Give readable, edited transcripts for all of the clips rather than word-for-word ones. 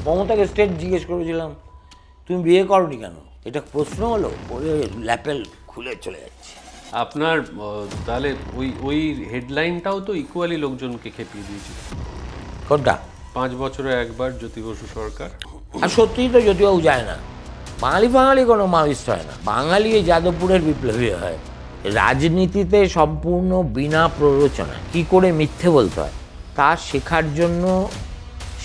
মমতাকে স্টেট জিজ্ঞেস করেছিলাম তুমি বিয়ে করনি কেন, এটা প্রশ্ন হলো, ওরে ল্যাপেল খুলে চলে যাচ্ছে। আপনার তাহলে ওই ওই হেডলাইনটাও তো ইকুয়ালি লোকজনকে খেপিয়ে দিয়েছিল। কোনটা? 5 বছরে একবার জ্যোতি বসু সরকার। আর সত্যিই তো জ্যোতিবাবু যায় না, বাঙালি কোনো মাওয়িস্ট হয় না, বাঙালি এই যাদবপুরের বিপ্লবী হয়। রাজনীতিতে সম্পূর্ণ বিনা প্ররোচনা কি করে মিথ্যে বলতে হয় তা শেখার জন্য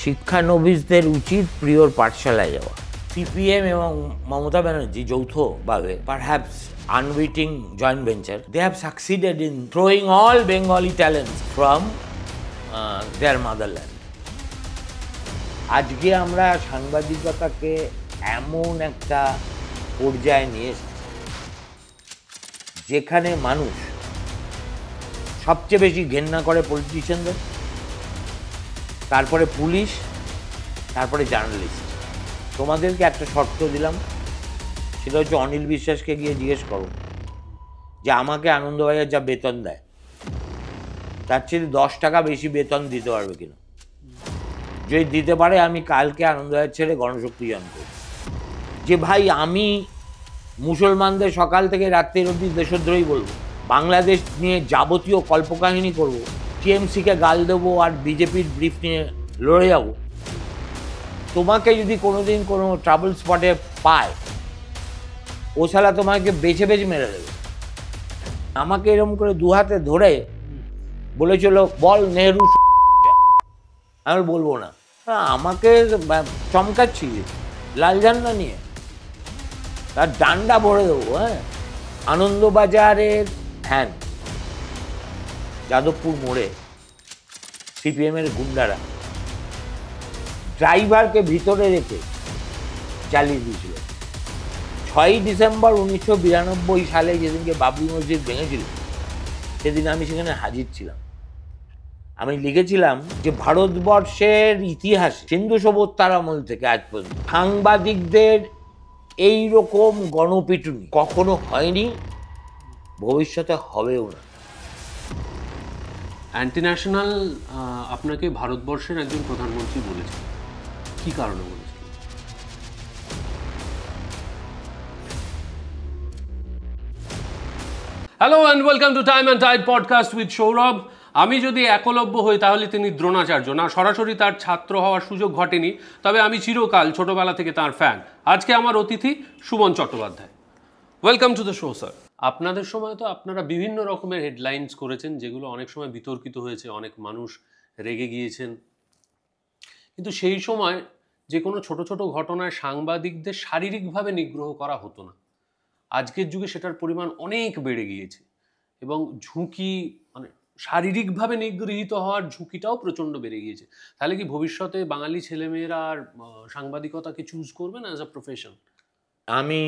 শিক্ষানবিশদের উচিত প্রিয়র পাঠশালায় যাওয়া। সিপিএম এবং মমতা ব্যানার্জি যৌথভাবে perhaps unwitting joint venture they have succeeded in throwing all Bengali talents from their motherland. আজকে আমরা সাংবাদিকতাকে এমন একটা পর্যায়ে নিয়ে এসেছি যেখানে মানুষ সবচেয়ে বেশি ঘেন্না করে পলিটিশিয়ানদের, তারপরে পুলিশ, তারপরে জার্নালিস্ট। তোমাদেরকে একটা শর্ত দিলাম, সেটা হচ্ছে অনিল বিশ্বাসকে গিয়ে জিজ্ঞেস করো যে আমাকে আনন্দবাজার যা বেতন দেয় তার চেয়ে 10 টাকা বেশি বেতন দিতে পারবে কিনা। যদি দিতে পারে আমি কালকে আনন্দবাজার ছেড়ে গণশক্তি জয়েন করব। যে ভাই আমি মুসলমানদের সকাল থেকে রাত্রির অবধি দেশদ্রোহী বলবো, বাংলাদেশ নিয়ে যাবতীয় কল্পকাহিনী করব, টিএমসিকে গাল দেবো আর বিজেপির ব্রিফ নিয়ে লড়ে যাব, তোমাকে যদি কোনোদিন কোনো ট্রাভেল স্পটে পায় ও শালা তোমাকে বেছে বেছে মেরে দেবে। আমাকে এরকম করে দু হাতে ধরে বলেছিল বল নেহরু, আমি বলবো না, আমাকে চমকাচ্ছি লাল ঝান্ডা নিয়ে, তার ডান্ডা ভরে দেবো। হ্যাঁ, আনন্দবাজারের ফ্যান যাদবপুর মোড়ে সিপিএমের গুন্ডারা ড্রাইভারকে ভিতরে রেখে চালিয়ে দিয়েছিল। 6ই ডিসেম্বর 1992 সালে যেদিনকে বাবরি মসজিদ ভেঙেছিল সেদিন আমি সেখানে হাজির ছিলাম। আমি লিখেছিলাম যে ভারতবর্ষের ইতিহাসে সিন্ধু সভ্যতার আমল থেকে আজ পর্যন্ত সাংবাদিকদের এই রকম গণপিটুনি কখনো হয়নি, ভবিষ্যতে হবেও না। অ্যান্টি ন্যাশনাল আপনাকে ভারতবর্ষের একজন প্রধানমন্ত্রী বলেছেন, কি কারণে বলেছেন? Hello and welcome to time and tide podcast with Sourav. আমি যদি একলব্য হই তাহলে তিনি দ্রোণাচার্য না, সরাসরি তার ছাত্র হওয়ার সুযোগ ঘটেনি, তবে আমি চিরকাল ছোটবেলা থেকে তার ফ্যান। আজকে আমার অতিথি Suman Chattopadhyay. Welcome to the show sir. আপনাদের সময় তো আপনারা বিভিন্ন রকমের হেডলাইন্স করেছেন যেগুলো অনেক সময় বিতর্কিত হয়েছে, অনেক মানুষ রেগে গিয়েছেন, কিন্তু সেই সময় যে কোনো ছোট ছোট ঘটনায় সাংবাদিকদের শারীরিকভাবে নিগ্রহ করা হতো না। আজকের যুগে সেটার পরিমাণ অনেক বেড়ে গিয়েছে এবং ঝুঁকি, মানে শারীরিকভাবে নিগৃহীত হওয়ার ঝুঁকিটাও প্রচণ্ড বেড়ে গিয়েছে। তাহলে কি ভবিষ্যতে বাঙালি ছেলেমেয়েরা আর সাংবাদিকতাকে চুজ করবে না অ্যাজ আ প্রফেশন? আমি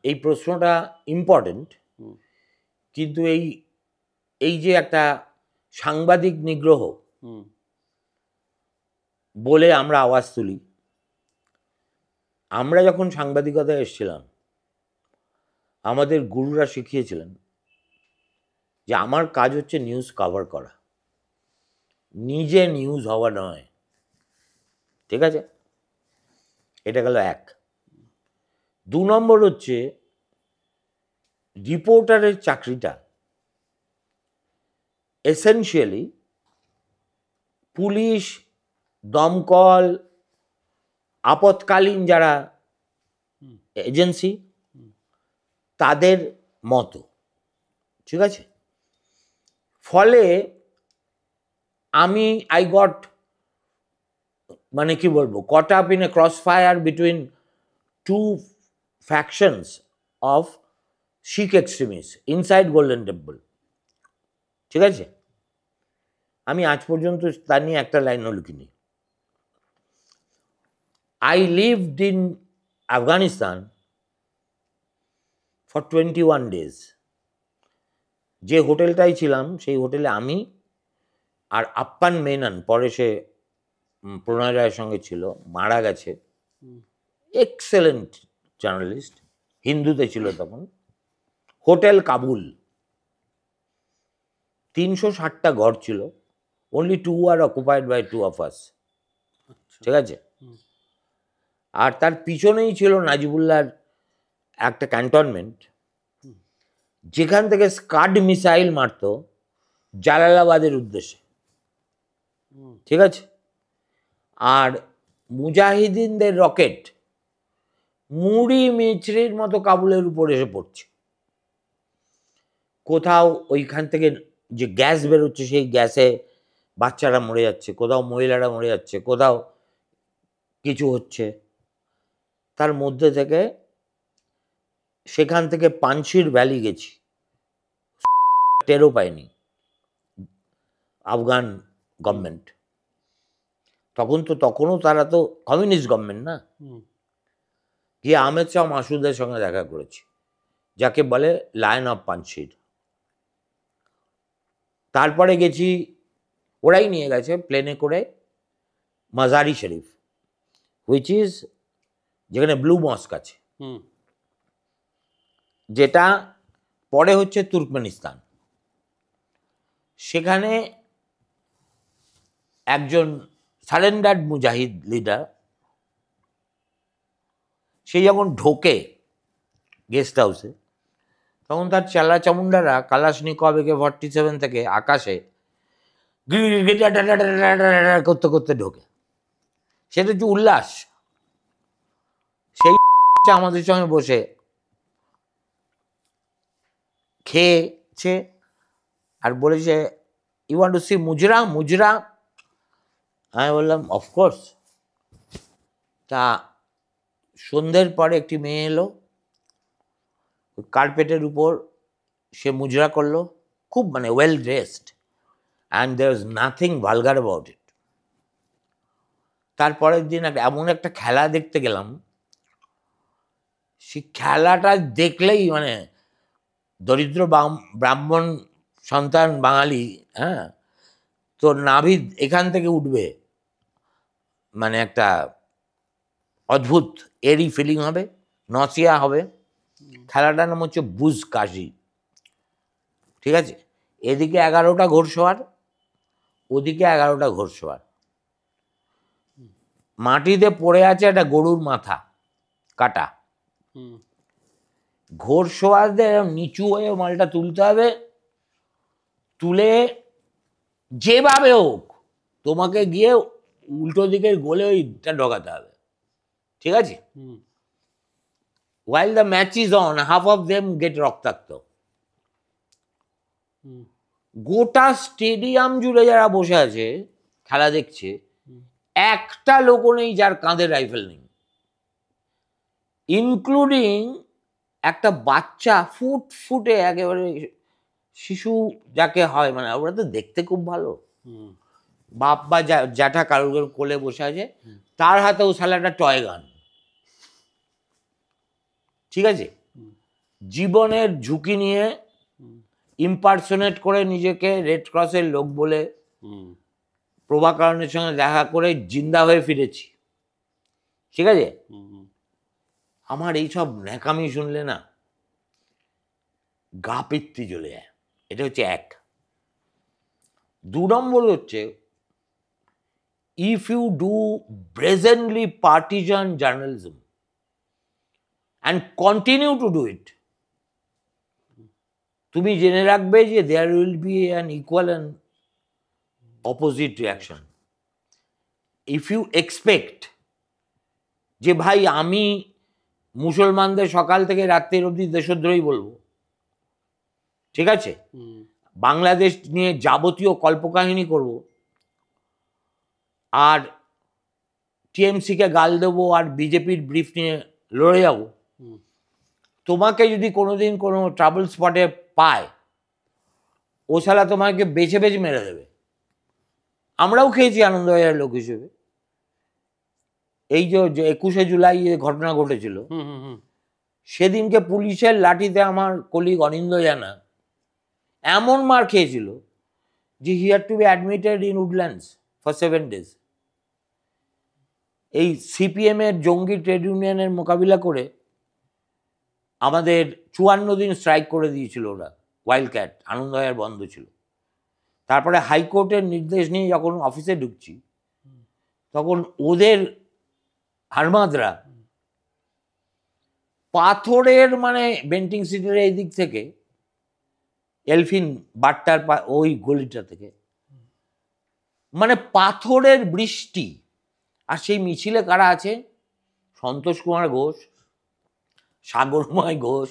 এই প্রশ্নটা ইম্পর্টেন্ট, কিন্তু এই যে একটা সাংবাদিক নিগ্রহ বলে আমরা আওয়াজ তুলি, আমরা যখন সাংবাদিকতায় এসেছিলাম আমাদের গুরুরা শিখিয়েছিলেন যে আমার কাজ হচ্ছে নিউজ কভার করা, নিজে নিউজ হওয়া নয়। ঠিক আছে, এটা গেল এক। 2 নম্বর হচ্ছে রিপোর্টারের চাকরিটা এসেনশিয়ালি পুলিশ, দমকল, আপৎকালীন যারা এজেন্সি তাদের মতো। ঠিক আছে, ফলে আমি আই গট, মানে কি বলবো, caught up in a crossfire between 2 factions of Sikh extremists inside Golden Temple। ঠিক আছে, আমি আজ পর্যন্ত তা নিয়ে একটা লাইনও লিখিনি। I lived in Afghanistan for 21 days। যে হোটেলটাই ছিলাম সেই হোটেলে আমি আর আপ্পান মেনন, পরে সে প্রণয় রায়ের সঙ্গে ছিল, মারা গেছে, এক্সেলেন্ট জার্নালিস্ট, হিন্দুতে ছিল তখন, হোটেল কাবুল, 360টা ঘর ছিল, only 2 are occupied by 2 of us। ঠিক আছে, আর তার পিছনেই ছিল নাজিবুল্লাহর একটা ক্যান্টনমেন্ট, যেখান থেকে স্কাড মিসাইল মারত জালালাবাদের উদ্দেশ্যে, ঠিক আছে? আর মুজাহিদিনদের রকেট মুড়ি মিছরির মতো কাবুলের উপর এসে পড়ছে। কোথাও ওইখান থেকে যে গ্যাস বেরোচ্ছে সেই গ্যাসে বাচ্চারা মরে যাচ্ছে, কোথাও মহিলারা মরে যাচ্ছে, কোথাও কিছু হচ্ছে। তার মধ্যে থেকে সেখান থেকে পানশির ভ্যালি গেছি, টেরও পায়নি আফগান গভর্নমেন্ট। তখনও তারা তো কমিউনিস্ট গভর্নমেন্ট না। গিয়ে আহমেদ শাহ মাসুদের সঙ্গে দেখা করেছি, যাকে বলে লায়ন অফ পানশির। তারপরে গেছি, ওরাই নিয়ে গেছে প্লেনে করে মাজারি শরীফ, হুইচ ইজ যেখানে ব্লু মস্ক আছে, যেটা পরে হচ্ছে তুর্কমেনিস্তান। সেখানে একজন সারেন্ডার্ড মুজাহিদ লিডার, সে যখন ঢোকে গেস্ট হাউসে, তখন তার চালা চামুন্ডারা কালাশনিকভ AK-47 থেকে আকাশে করতে করতে ঢোকে। সেটা হচ্ছে উল্লাস। সেই আমাদের সঙ্গে বসে খেয়েছে আর বলেছে, you want to see mujra? Mujra? আমি বললাম অফকোর্স। তা সন্ধ্যের পরে একটি মেয়ে এলো, কার্পেটের উপর সে মুজরা করলো, খুব মানে well dressed, and there is nothing vulgar about it. তারপরের দিন এমন একটা খেলা দেখতে গেলাম, সেই খেলাটা দেখলেই মানে দরিদ্র ব্রাহ্মণ সন্তান বাঙালি, হ্যাঁ, তো নাভি এখান থেকে উঠবে, মানে একটা অদ্ভুত এরি ফিলিং হবে, নসিয়া হবে। খেলাটার নাম হচ্ছে বুজ কাশি, ঠিক আছে? এদিকে 11টা ঘোড়সওয়ার, ওদিকে 11টা ঘোড়সওয়ার। মাটিতে পড়ে আছে একটা গরুর মাথা কাটা। ঘোড়সওয়ারদের নিচু হয়ে মালটা তুলতে হবে, তুলে যেভাবে হোক তোমাকে গিয়ে উল্টো দিকের গোলে ওইটা ঢোকাতে হবে, ঠিক আছে? While the match is on, half of them get রক্তাক্ত। গোটা স্টেডিয়াম জুড়ে যারা বসে আছে খেলা দেখছে, একটা লোকও নেই যার কাঁধে রাইফেল নেই, ইনক্লুডিং একটা বাচ্চা ফুটফুটে একেবারে শিশু যাকে হয়, মানে ওরা তো দেখতে খুব ভালো, বাপ বা জ্যাঠা কারোর কোলে বসে আছে, তার হাতেও শালাটা টয় গান, ঠিক আছে? জীবনের ঝুঁকি নিয়ে ইম্পারসোনেট করে নিজেকে রেড ক্রসের লোক বলে প্রভাকরণের সঙ্গে দেখা করে জিন্দা হয়ে ফিরেছি, ঠিক আছে? আমার এইসব ন্যাকামি শুনলে না গা পিত্তি জ্বলে যায়। এটা হচ্ছে এক। 2 নম্বর হচ্ছে, if you do brazenly partisan journalism and continue to do it, তুমি জেনে রাখবে যে there will be an equal and opposite reaction. If you expect যে ভাই আমি মুসলমানদের সকাল থেকে রাত্রির অবধি দেশদ্রোহী বলবো, ঠিক আছে, বাংলাদেশ নিয়ে যাবতীয় কল্পকাহিনী করব, আর টিএমসিকে গাল দেবো, আর বিজেপির ব্রিফ নিয়ে লড়ে যাবো, তোমাকে যদি কোনোদিন কোনো ট্রাবল স্পটে পায়, ও শালা তোমাকে বেছে বেছে মেরে দেবে। আমরাও খেয়েছি আনন্দবাজারের লোক হিসেবে। এই যে 21শে জুলাই ঘটনা ঘটেছিল, সেদিনকে পুলিশের লাঠিতে আমার কলিগ অনিন্দ জানা এমন মার খেয়েছিল যে he had to be admitted in Woodlands for 7 days। এই সিপিএম এর জঙ্গি ট্রেড ইউনিয়নের মোকাবিলা করে আমাদের 54 দিন স্ট্রাইক করে দিয়েছিল ওরা, ওয়াইল্ড ক্যাট, আনন্দবাজার বন্ধ ছিল। তারপরে হাইকোর্টের নির্দেশ নিয়ে যখন অফিসে ঢুকছি, তখন ওদের হারমাদরা পাথরের মানে বেন্টিং সিটের এই দিক থেকে এলফিন বাট্টার ওই গলিটা থেকে মানে পাথরের বৃষ্টি। আর সেই মিছিলে কারা আছে? সন্তোষ কুমার ঘোষ, সাগরময় ঘোষ,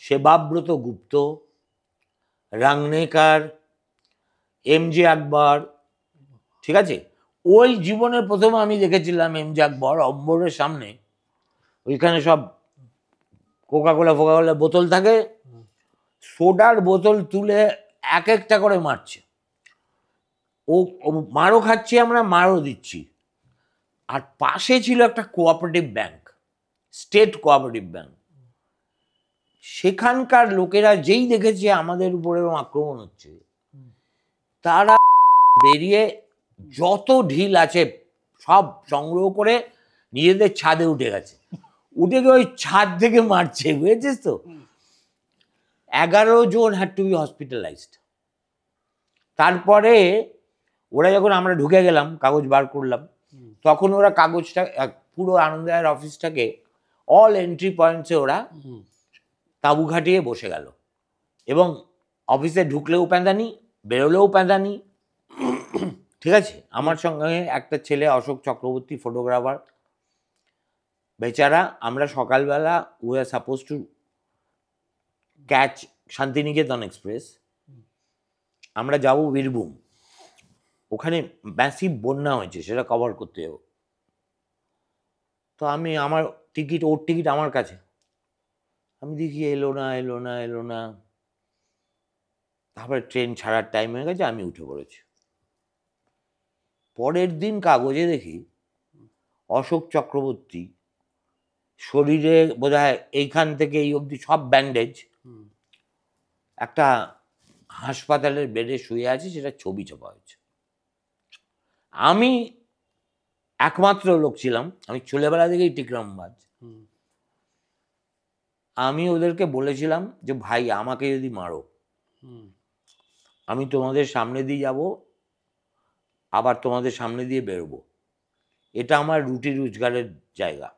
সেবাব্রত গুপ্ত, রাংনেকার, এমজে আকবর। ঠিক আছে, ওই জীবনের প্রথম আমি দেখেছিলাম এমজে আকবর অম্বরের সামনে, ওইখানে সব কোকাকোলা ফোকাকোলা বোতল থাকে, সোডার বোতল তুলে এক একটা করে মারছে। ও মারও খাচ্ছি, আমরা মারও দিচ্ছি। আর পাশে ছিল একটা cooperative bank, state cooperative bank. সেখানকার লোকেরা যেই দেখেছে আমাদের উপরে আক্রমণ হচ্ছে, তারা বেরিয়ে যত ঢিল আছে সব সংগ্রহ করে নিজেদের ছাদে উঠে গেছে। উঠে গিয়ে ওই ছাদ থেকে মারছে, বুঝেছিস তো? 11 জন হ্যাড টু বি হসপিটালাইজড। তারপরে ওরা যখন আমরা ঢুকে গেলাম, কাগজ বার করলাম, তখন ওরা কাগজটা পুরো আনন্দবাজার অফিসটাকে অল এন্ট্রি পয়েন্টসে ওরা তাঁবু খাটিয়ে বসে গেল। এবং অফিসে ঢুকলেও প্যাঁদানি, বেরোলেও প্যাঁদানি। ঠিক আছে, আমার সঙ্গে একটা ছেলে অশোক চক্রবর্তী, ফটোগ্রাফার, বেচারা। আমরা সকালবেলা we are suppose to catch Shantiniketan express, আমরা যাব বীরভূম, ওখানে ম্যাসিভ বন্যা হয়েছে, সেটা কভার করতে যাব। তো আমি আমার টিকিট, ওর টিকিট আমার কাছে, আমি দেখি এলো না এলো না এলো না। তারপরে ট্রেন ছাড়ার টাইম হয়ে গেছে, আমি উঠে পড়েছি। পরের দিন কাগজে দেখি অশোক চক্রবর্তী শরীরে বোধহয় এইখান থেকে এই অবধি সব ব্যান্ডেজ, একটা হাসপাতালের বেডে শুয়ে আছে, সেটা ছবি ছাপা হয়েছে। আমি একমাত্র লোক ছিলাম, আমি ছোটবেলা থেকেই টিকরামবাজ। আমি ওদেরকে বলেছিলাম যে ভাই আমাকে যদি মারো, আমি তোমাদের সামনে দিয়ে যাব, আবার তোমাদের সামনে দিয়ে বেরোবো। এটা আমার রুটি রোজগারের জায়গা।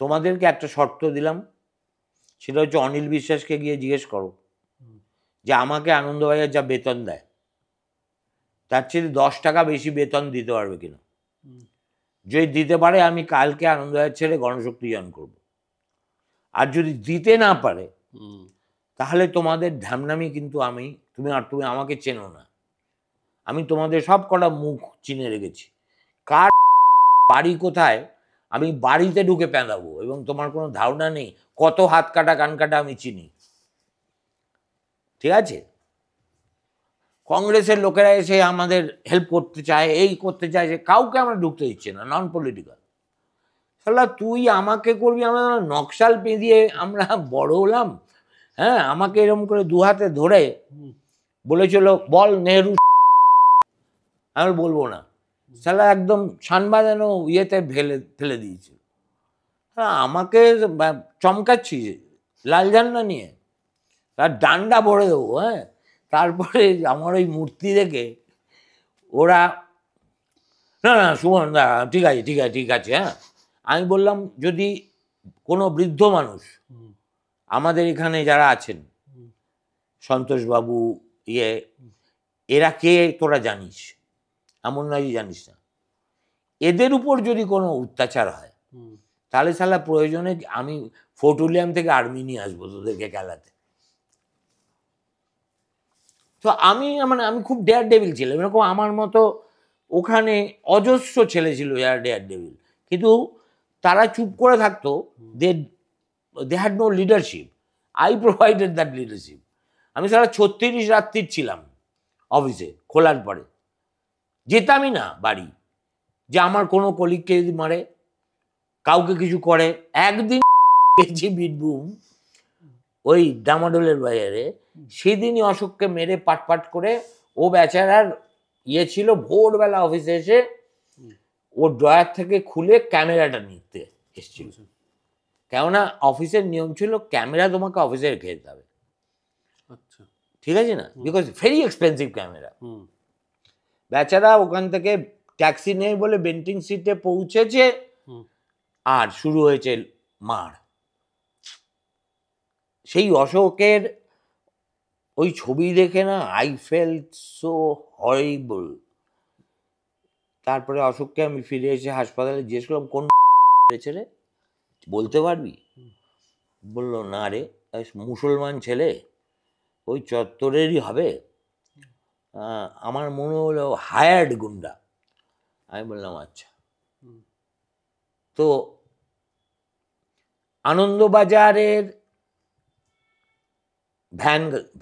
তোমাদেরকে একটা শর্ত দিলাম, সেটা হচ্ছে অনিল বিশ্বাসকে গিয়ে জিজ্ঞেস করো যে আমাকে আনন্দবাজার যা বেতন দেয় তার চেয়ে 10 টাকা বেশি বেতন দিতে পারবে কিনা। যদি দিতে পারে আমি কালকে আনন্দবাজার ছেড়ে গণশক্তি জয়েন করব। আর যদি দিতে না পারে তাহলে তোমাদের ঢ্যামনামি কিন্তু তুমি আমাকে চেনো না, আমি তোমাদের সব কটা মুখ চিনে রেখেছি। কার বাড়ি কোথায় আমি বাড়িতে ঢুকে পেঁদাবো, এবং তোমার কোনো ধারণা নেই কত হাত কাটা কান কাটা আমি চিনি। ঠিক আছে, কংগ্রেসের লোকেরা এসে আমাদের হেল্প করতে চায়, এই করতে চায়, যে কাউকে আমরা ঢুকতে দিচ্ছি না, নন পলিটিক্যাল। তাহলে তুই আমাকে করবি, আমরা নকশাল পেঁদিয়ে আমরা বড় হলাম। হ্যাঁ, আমাকে এরকম করে দু হাতে ধরে বলেছিল বল নেহরু, আমি বলবো না, সালা একদম সানবাজানো ইয়েতে ফেলে দিয়েছিল। আমাকে চমকাচ্ছি লাল ঝান্ডা নিয়ে, তার ডান্ডা ভরে দেবো। হ্যাঁ, তারপরে আমার ওই মূর্তি দেখে ওরা, না না সুমন দা ঠিক আছে ঠিক আছে ঠিক আছে। হ্যাঁ, আমি বললাম যদি কোনো বৃদ্ধ মানুষ আমাদের এখানে যারা আছেন, সন্তোষবাবু, এরা কে তোরা জানিস? এমন নয় যে জানিস না। এদের উপর যদি কোনো অত্যাচার হয় তাহলে সালা প্রয়োজনে আমি ফোর্টুলিয়াম থেকে আর্মি নিয়ে আসবো তোদেরকে খেলাতে। তো আমি খুব ডেয়ার ডেভিল ছিলাম, এরকম আমার মতো ওখানে অজস্র ছেলে ছিল যারা ডেয়ার ডেভিল, কিন্তু তারা চুপ করে থাকতো। They had no leadership, I provided that leadership. আমি সারা 36 রাত্রির ছিলাম অফিসে, খোলার পরে যেতামই না বাড়ি, যে আমার কোনো কলিগকে যদি মারে, কাউকে কিছু করে। একদিন গেছি বীরভূম ওই ডামাডোলের বাজারে, সেদিনই অশোককে মেরে পাট করে, ও বেচারার ছিল ভোরবেলা অফিসে এসে ও ড্রয়ার থেকে খুলে ক্যামেরাটা নিতে এসেছিল। কেননা অফিসের নিয়ম ছিল ক্যামেরা তোমাকে অফিসে রেখে যেতে হবে। আচ্ছা, ঠিক আছে না, বিকজ ভেরি এক্সপেন্সিভ ক্যামেরা। বেচারা ওখান থেকে ট্যাক্সি নেই বলে বেন্টিং সিটে পৌঁছেছে, আর শুরু হয়েছে মার। সেই অশোকের ওই ছবি দেখে না, আই ফেল্ট সো হরিবল। তারপরে অশোককে আমি ফিরে এসে হাসপাতালে জিজ্ঞেস করলাম, কোন হয়েছে রে, বলতে পারবি? বললো, না রে, মুসলমান ছেলে, ওই চত্বরেরই হবে, আমার মনে হলো হায়ার্ড গুন্ডা। আমি বললাম আচ্ছা। তো আনন্দবাজারের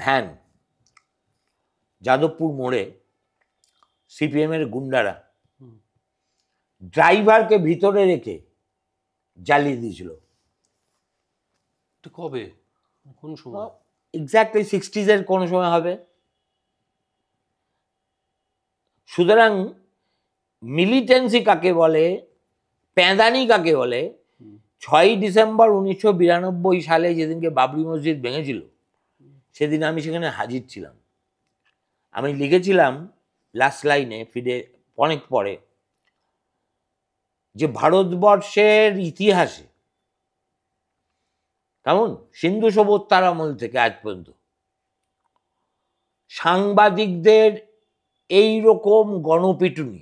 ভ্যান যাদবপুর মোড়ে সিপিএমের গুন্ডারা ড্রাইভারকে ভিতরে রেখে জ্বালিয়ে দিয়েছিল। কবে, কোন সময়? এক্স্যাক্টলি 60s কোন সময় হবে। সুতরাং মিলিটেন্সি কাকে বলে, প্যাঁদানি কাকে বলে, 6ই ডিসেম্বর 1992 সালে যেদিনকে বাবরি মসজিদ ভেঙেছিল, সেদিন আমি সেখানে হাজির ছিলাম। আমি লিখেছিলাম লাস্ট লাইনে ফিরে অনেক পরে, যে ভারতবর্ষের ইতিহাসে, কেমন সিন্ধু সভ্যতার আমল থেকে আজ পর্যন্ত সাংবাদিকদের এই রকম গণপিটুনি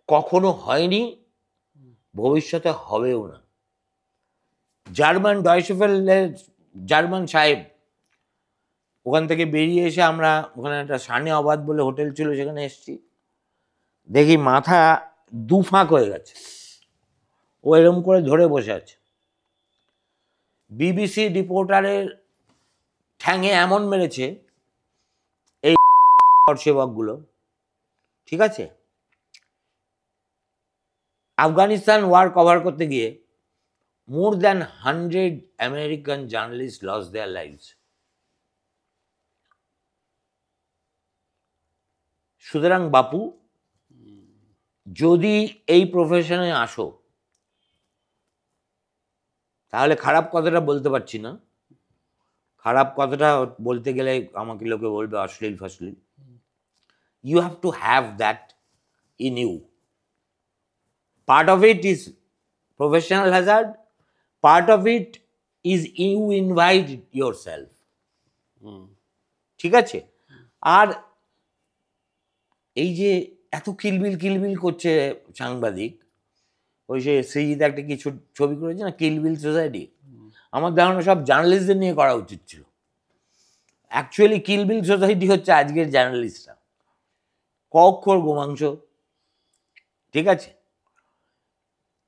কখনো হয়নি, ভবিষ্যতে হবেও না। জার্মান ডয়চেভেলের জার্মান সাহেব ওখান থেকে বেরিয়ে এসে আমরা ওখানে একটা সানে আবাদ বলে হোটেল ছিল, সেখানে এসেছি, দেখি মাথা দুফাঁক হয়ে গেছে, ও এরকম করে ধরে বসে আছে। বিবিসি রিপোর্টারের ঠ্যাঙে এমন মেরেছে এই সেবকগুলো, ঠিক আছে। আফগানিস্তান ওয়ার কভার করতে গিয়ে more than 100 American journalists lost their lives. সুতরাং বাপু, যদি এই প্রফেশনে আসো, তাহলে খারাপ কথাটা বলতে পারছি না, খারাপ কথাটা বলতে গেলে আমাকে লোকে বলবে অশ্লীল ফশ্লীল। You have to have that in you. Part of it is professional hazard, part of it is you invite yourself, ঠিক আছে। আর এই যে এত কিলবিল করছে সাংবাদিক, ওই সে সৃজিত একটা কিছু ছবি করেছে না, কিলবিল সোসাইটি, আমার ধারণা সব জার্নালিস্টদের নিয়ে করা উচিত ছিল। অ্যাকচুয়ালি কিলবিল সোসাইটি হচ্ছে আজকের জার্নালিস্টরা, কক্ষর গোমাংস, ঠিক আছে।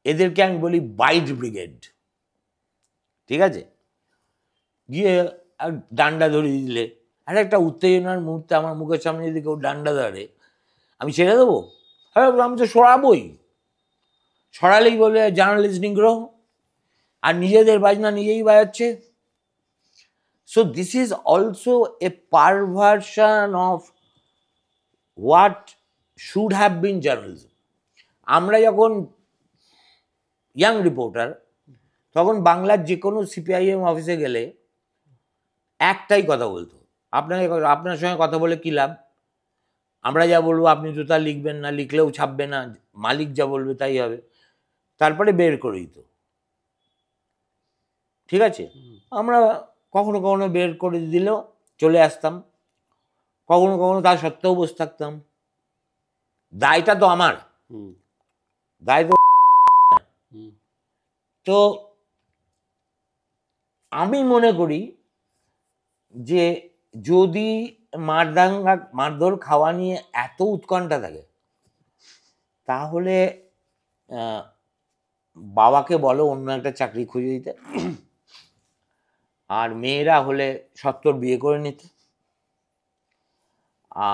এদেরকে আমি বলি বাইট ব্রিগেড, ঠিক আছে। গিয়ে ডান্ডা ধরিয়ে দিলে, আর একটা উত্তেজনার মুহূর্তে আমার মুখের সামনে যদি কেউ ডান্ডা ধরে, আমি ছেড়ে দেবো? হ্যাঁ, আমি তো সরাবই, সরালেই বলে জার্নালিস্ট নিগ্রহ, আর নিজেদের বাজনা নিজেই বাজাচ্ছে। So this is also a perversion of what should have been journalism. আমরা যখন ইয়াং রিপোর্টার, তখন বাংলার যে কোনো সিপিআইএম অফিসে গেলে একটাই কথা বলতো, আপনার সঙ্গে কথা বলে কী লাভ, আমরা যা বলবো আপনি তো তা লিখবেন না, লিখলেও ছাপবে না, মালিক যা বলবে তাই হবে। তারপরে বের করে দিত, ঠিক আছে। আমরা কখনো কখনো বের করে দিলেও চলে আসতাম, কখনো কখনো তা সত্ত্বেও বসে থাকতাম। দায়টা তো আমার, দায় তো। তো আমি মনে করি যে যদি মারধর খাওয়া নিয়ে এত উৎকণ্ঠা থাকে, তাহলে বাবাকে বলো অন্য একটা চাকরি খুঁজে দিতে, আর মেয়েরা হলে সত্তর বিয়ে করে নিতে।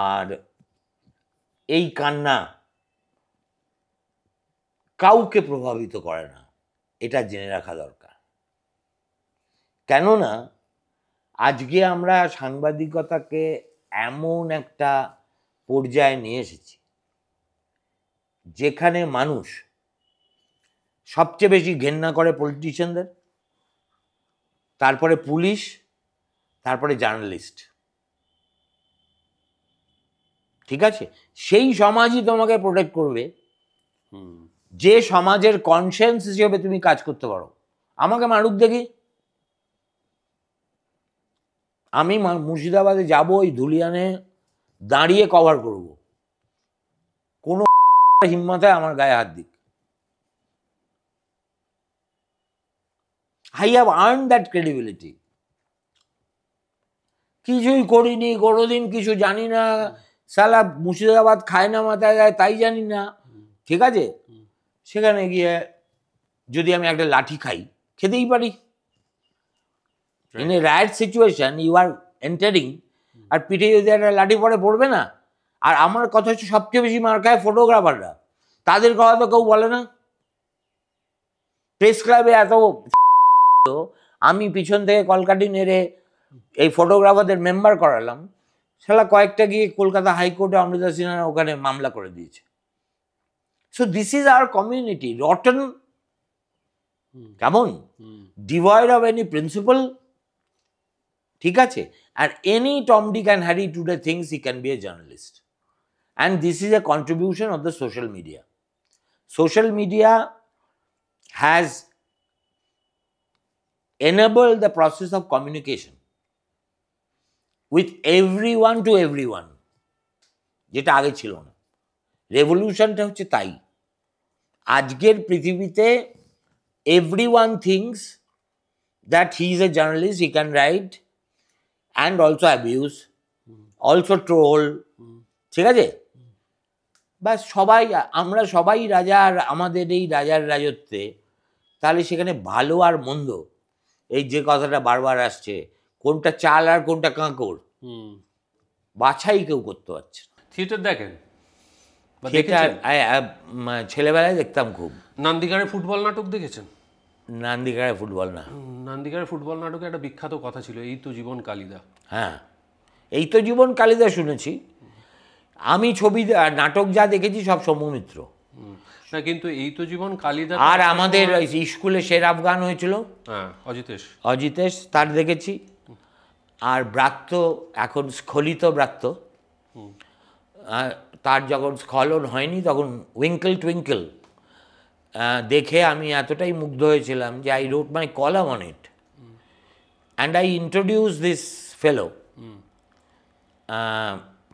আর এই কান্না কাউকে প্রভাবিত করে না, এটা জেনে রাখা দরকার। কেননা আজকে আমরা সাংবাদিকতাকে এমন একটা পর্যায়ে নিয়ে এসেছি যেখানে মানুষ সবচেয়ে বেশি ঘেন্না করে পলিটিশিয়ানদের, তারপরে পুলিশ, তারপরে জার্নালিস্ট, ঠিক আছে? সেই সমাজই তোমাকে প্রোটেক্ট করবে যে সমাজের কনসিয়েন্স হিসেবে তুমি কাজ করতে পারো। আমাকে মারুক দেখি, আমি মুর্শিদাবাদে যাবো, ওই ধুলিয়ানে দাঁড়িয়ে কভার করব, কোনো হিম্মতে আমার গায়ে হাত দিক। I have earned that credibility. কিছুই করিনি, কোনোদিন কিছু জানি না, সালা মুর্শিদাবাদ খায় না মাথায় দেয় তাই জানি না, ঠিক আছে? সেখানে গিয়ে যদি আমি একটা লাঠি খাই, খেতেই পারি। In a right situation you are entering, আর পিঠে যদি একটা লাঠি পড়বে না। আর আমার কথা হচ্ছে সবচেয়ে বেশি মার খায় ফটোগ্রাফাররা, তাদের কথা তো কেউ বলে না। প্রেস ক্লাবে এত আমি পিছন থেকে কলকাঠি নেড়ে এই ফটোগ্রাফারদের মেম্বার করালাম, শালা কয়েকটা গিয়ে কলকাতা হাইকোর্টে অমৃতা সিনহার ওখানে মামলা করে দিয়েছে। So this is our community, rotten, কেমন, ডিভয়েড অফ এনি প্রিন্সিপাল, ঠিক আছে? আর any Tom Dick and Harry today thinks he can be a journalist, and this is a contribution of the social media. Social media has enabled the process of communication with everyone to everyone, যেটা আগে ছিল না। রেভলিউশনটা হচ্ছে তাই। আজকের পৃথিবীতে everyone thinks that he is a journalist, he can write and also abuse, also troll, ঠিক আছে? বাস সবাই, আমরা সবাই রাজা, আর আমাদের এই রাজার রাজত্বে তাহলে সেখানে ভালো আর মন্দ, এই যে কথাটা বারবার আসছে, কোনটা চাল আর কোনটা কাঁকড়, বাছাই কেউ করতে পারছে না। থিয়েটার দেখেন? থিয়েটার ছেলেবেলায় দেখতাম খুব। নান্দিগাঁড়ে ফুটবল নাটক দেখেছেন? নান্দিগাঁড়ে ফুটবল না, নান্দিগাঁড়ে ফুটবল নাটকে একটা বিখ্যাত কথা ছিল, এই তো জীবন কালিদা। হ্যাঁ, এই তো জীবন কালিদা শুনেছি। আমি ছবি নাটক যা দেখেছি সব সৌম্যমিত্র। না, কিন্তু এই তো জীবন কালিদা আর আমাদের স্কুলে শের আফগান হয়েছিল, হ্যাঁ, অজিতেশ, তার দেখেছি। আর ব্রাত্য, এখন স্খলিত ব্রাত্য, তার যখন স্খলন হয়নি তখন উইঙ্কেল টুইঙ্কেল দেখে আমি এতটাই মুগ্ধ হয়েছিলাম যে I wrote my column on it and I introduce this fellow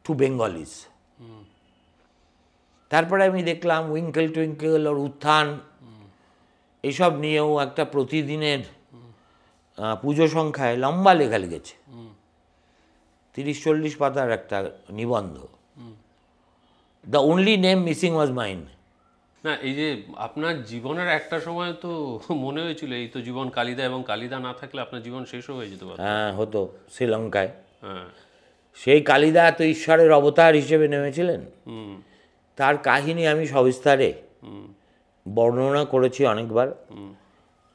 to Bengalis. তারপরে আমি দেখলাম উইঙ্কেল টুইঙ্কেল ওর উত্থান, এসব নিয়েও একটা প্রতিদিনের পুজো সংখ্যায় লম্বা লেখা লিখেছে, 30-40 পাতার একটা নিবন্ধ। The only name missing was mine. না, এই যে আপনার জীবনের একটা সময় তো মনে হয়েছিল এই তো জীবন কালিদা, এবং কালিদা না থাকলে আপনার জীবন শেষও হয়ে যেতে পারত। হ্যাঁ, হতো শ্রীলঙ্কায়। হ্যাঁ, সেই কালিদা তো ঈশ্বরের অবতার হিসেবে নেমেছিলেন। তার কাহিনী আমি সবিস্তারে বর্ণনা করেছি অনেকবার।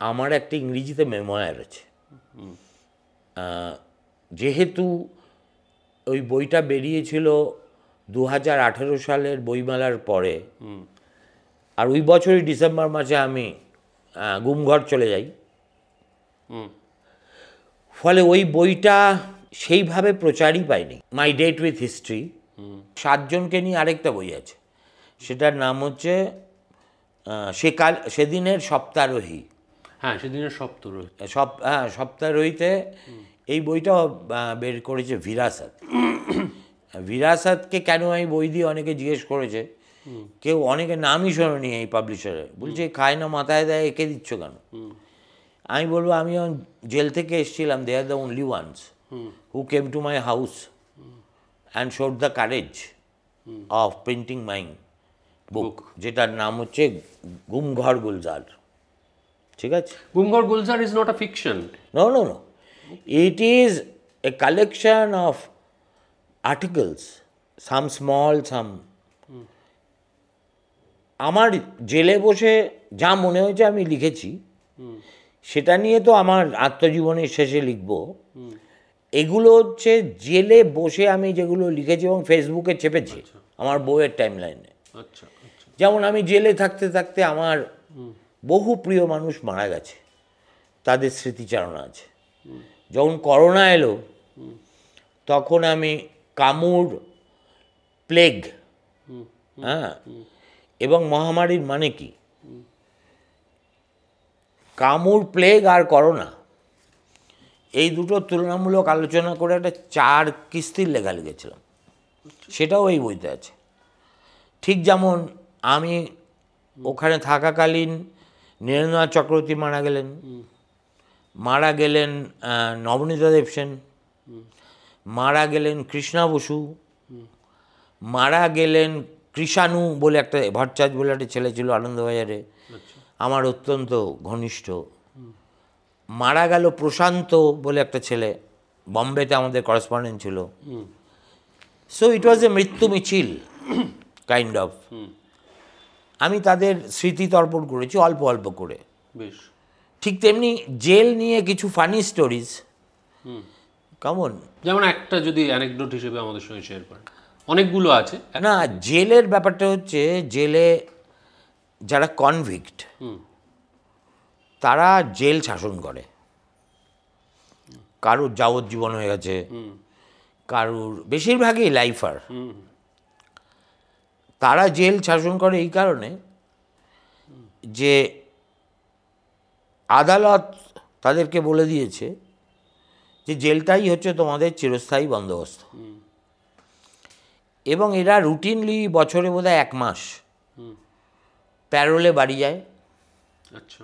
আমার একটা ইংরেজিতে মেমোয়ার আছে। যেহেতু ওই বইটা বেরিয়েছিল 2018 সালের বইমেলার পরে, আর ওই বছরই ডিসেম্বর মাসে আমি গুমঘর চলে যাই, ফলে ওই বইটা সেইভাবে প্রচারই পায়নি। মাই ডেট উইথ হিস্ট্রি, 7 জনকে নিয়ে আরেকটা বই আছে, সেটার নাম হচ্ছে সেদিনের সপ্তারোহী। হ্যাঁ, সেদিনের সপ্তারোহী। সপ্তারোহীতে এই বইটা বের করেছে ভিরাসাত। ভিরাসাতকে কেন আমি বই দিয়ে অনেকে জিজ্ঞেস করেছে, কেউ অনেকে নামই শোনেনি এই পাবলিশারের, বলছে খায় না মাথায় দেয়, এঁকে দিচ্ছ কেন? আমি বলবো আমি যখন জেল থেকে এসেছিলাম, they are the only ones who came to my house and showed the courage of printing my book, যেটার নাম হচ্ছে গুমঘর গুলজার। ঠিক আছে? Gumghar Gulzar is not a fiction. No no no, it is a collection of articles, some small, some. আমার জেলে বসে যা মনে হয়েছে আমি লিখেছি, সেটা নিয়ে তো আমার আত্মজীবনের শেষে লিখব। এগুলো হচ্ছে জেলে বসে আমি যেগুলো লিখেছি এবং ফেসবুকে চেপেছি আমার বইয়ের টাইম লাইনে। যেমন আমি জেলে থাকতে থাকতে আমার বহু প্রিয় মানুষ মারা গেছে, তাদের স্মৃতিচারণা আছে। যখন করোনা এলো তখন আমি কামুর প্লেগ, হ্যাঁ, এবং মহামারীর মানে কি? কামড়, প্লেগ আর করোনা, এই দুটো তুলনামূলক আলোচনা করে একটা 4 কিস্তির লেখা লিখেছিলাম, সেটাও এই বইতে আছে। ঠিক যেমন আমি ওখানে থাকাকালীন নীরেন্দ্রনাথ চক্রবর্তী মারা গেলেন নবনীতা দেব সেন, মারা গেলেন কৃষ্ণা বসু, মারা গেলেন কৃষাণু বলে একটা ভট্টাচার্য বলে একটা ছেলে ছিল আনন্দবাজারে, আমার অত্যন্ত ঘনিষ্ঠ। মারা গেল প্রশান্ত বলে একটা ছেলে, বম্বেতে আমাদের করেসপন্ডেন্ট ছিল। সো ইট ওয়াজ এ মৃত্যু মিছিল কাইন্ড অফ। আমি তাদের স্মৃতি তর্পণ করেছি অল্প অল্প করে। বেশ। ঠিক তেমনি জেল নিয়ে কিছু ফানি স্টোরিজ, কেমন, যেমন একটা যদি অ্যানেকডোট হিসেবে আমাদের সঙ্গে শেয়ার করেন। অনেকগুলো আছে। না, জেলের ব্যাপারটা হচ্ছে, জেলে যারা কনভিক্ট তারা জেল শাসন করে। কারুর যাবজ্জীবন হয়ে গেছে, কারুর বেশিরভাগই লাইফার। তারা জেল শাসন করে এই কারণে যে আদালত তাদেরকে বলে দিয়েছে যে জেলটাই হচ্ছে তোমাদের চিরস্থায়ী বন্দোবস্ত। এবং এরা রুটিনলি বছরে বোধহয় 1 মাস প্যারোলে বাড়ি যায়, আচ্ছা,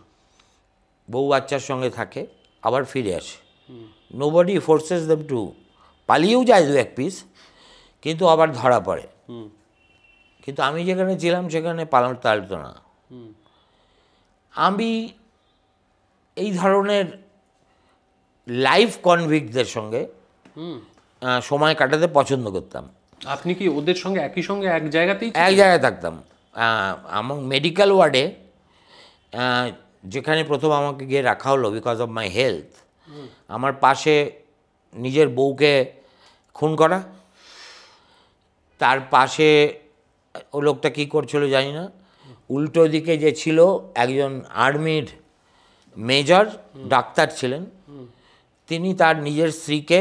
বউ বাচ্চার সঙ্গে থাকে, আবার ফিরে আসে। নোবডি ফোর্সেস দেম টু, পালিয়েও যায় 2-1 পিস, কিন্তু আবার ধরা পড়ে। কিন্তু আমি যেখানে ছিলাম সেখানে পালাতো না। আমি এই ধরনের লাইফ কনভিক্টদের সঙ্গে সময় কাটাতে পছন্দ করতাম। আপনি কি ওদের সঙ্গে একই সঙ্গে এক জায়গাতেই এক জায়গায় থাকতাম। আমার মেডিকেল ওয়ার্ডে, যেখানে প্রথম আমাকে গিয়ে রাখা হলো বিকজ অফ মাই হেলথ, আমার পাশে নিজের বউকে খুন করা, তার পাশে ও লোকটা কী করছিল জানি না, উল্টো দিকে যে ছিল একজন আর্মির মেজর, ডাক্তার ছিলেন, তিনি তার নিজের স্ত্রীকে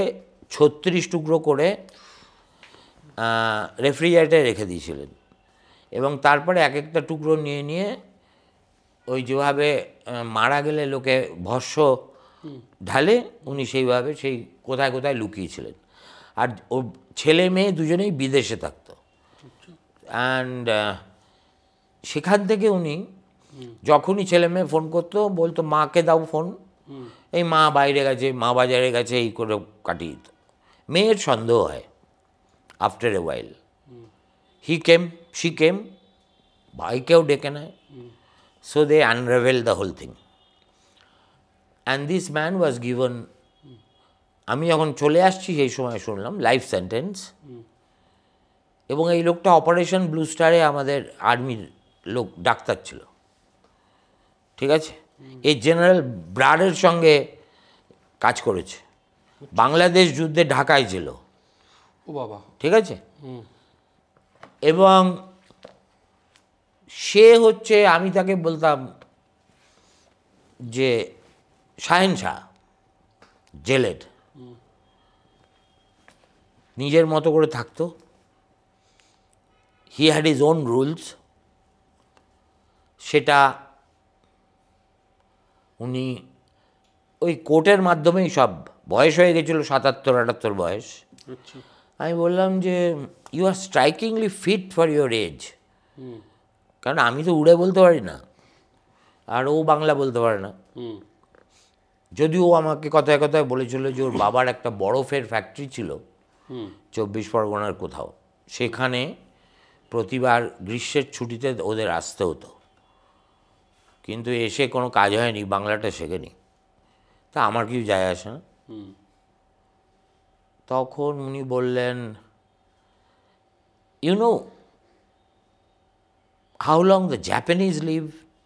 36 টুকরো করে রেফ্রিজারেটরে রেখে দিয়েছিলেন, এবং তারপরে এক একটা টুকরো নিয়ে নিয়ে ওই যেভাবে মারা গেলে লোকে ভস্য ঢালে, উনি সেইভাবে সেই কোথায় কোথায় লুকিয়েছিলেন। আর ও ছেলে মেয়ে দুজনেই বিদেশে থাকতো। অ্যান্ড সেখান থেকে উনি যখনই ছেলে মেয়ে ফোন করতো বলতো মাকে দাও ফোন, এই মা বাইরে গেছে, মা বাজারে গেছে, এই করে কাটিয়ে দিত। মেয়ের সন্দেহ হয়। After a while he came, she came, ভাইকেও ডেকে নেয়। So they unravel the whole thing. And this man was given, আমি যখন চলে আসছি সেই সময় শুনলাম, লাইফ সেন্টেন্স। এবং এই লোকটা অপারেশন ব্লু স্টারে আমাদের আর্মির লোক, ডাক্তার ছিল, ঠিক আছে। এই জেনারেল ব্রাডের সঙ্গে কাজ করেছে, বাংলাদেশ যুদ্ধে ঢাকায় ছিল, ও বাবা, ঠিক আছে। এবং সে হচ্ছে, আমি তাকে বলতাম যে শাহেনশাহ জেলের, নিজের মতো করে থাকতো। He had his own rules. সেটা উনি ওই কোর্টের মাধ্যমেই সব, বয়স হয়ে গেছিলো 77-78 বয়স। আমি বললাম যে you are strikingly fit for your age. কারণ আমি তো উড়ে বলতে পারি না, আর ও বাংলা বলতে পারে না। যদিও ও আমাকে কথায় কথায় বলেছিল যে ওর বাবার একটা বরফের ফ্যাক্টরি ছিল 24 পরগনার কোথাও, সেখানে প্রতিবার গ্রীষ্মের ছুটিতে ওদের আসতে হতো, কিন্তু এসে কোনো কাজ হয়নি, বাংলাটা শেখেনি। তা আমার কিছু যায় আসে না। তখন উনি বললেন, you know how long the Japanese live?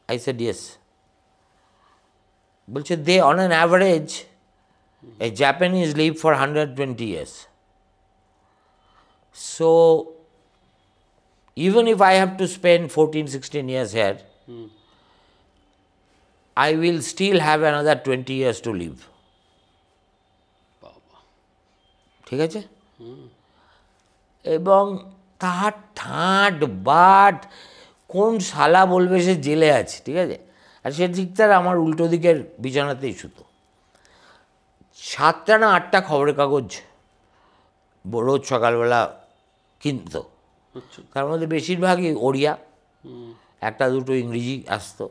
I said yes. বলছে they on an average a Japanese live for 120 years. So even if I have to spend 14-16 years here, I will still have another 20 years to live. ঠিক আছে। এবং তার ঠাট but কোন শালা বলবে সে জেলে আছে, ঠিক আছে? আর সে ঠিক তার আমার উল্টো দিকের বিছানাতেই শুতো। 7টা না 8টা খবরের কাগজ রোজ সকালবেলা কিনত। তার মধ্যে বেশিরভাগই ওড়িয়া, একটা দুটো ইংরেজি আসতো,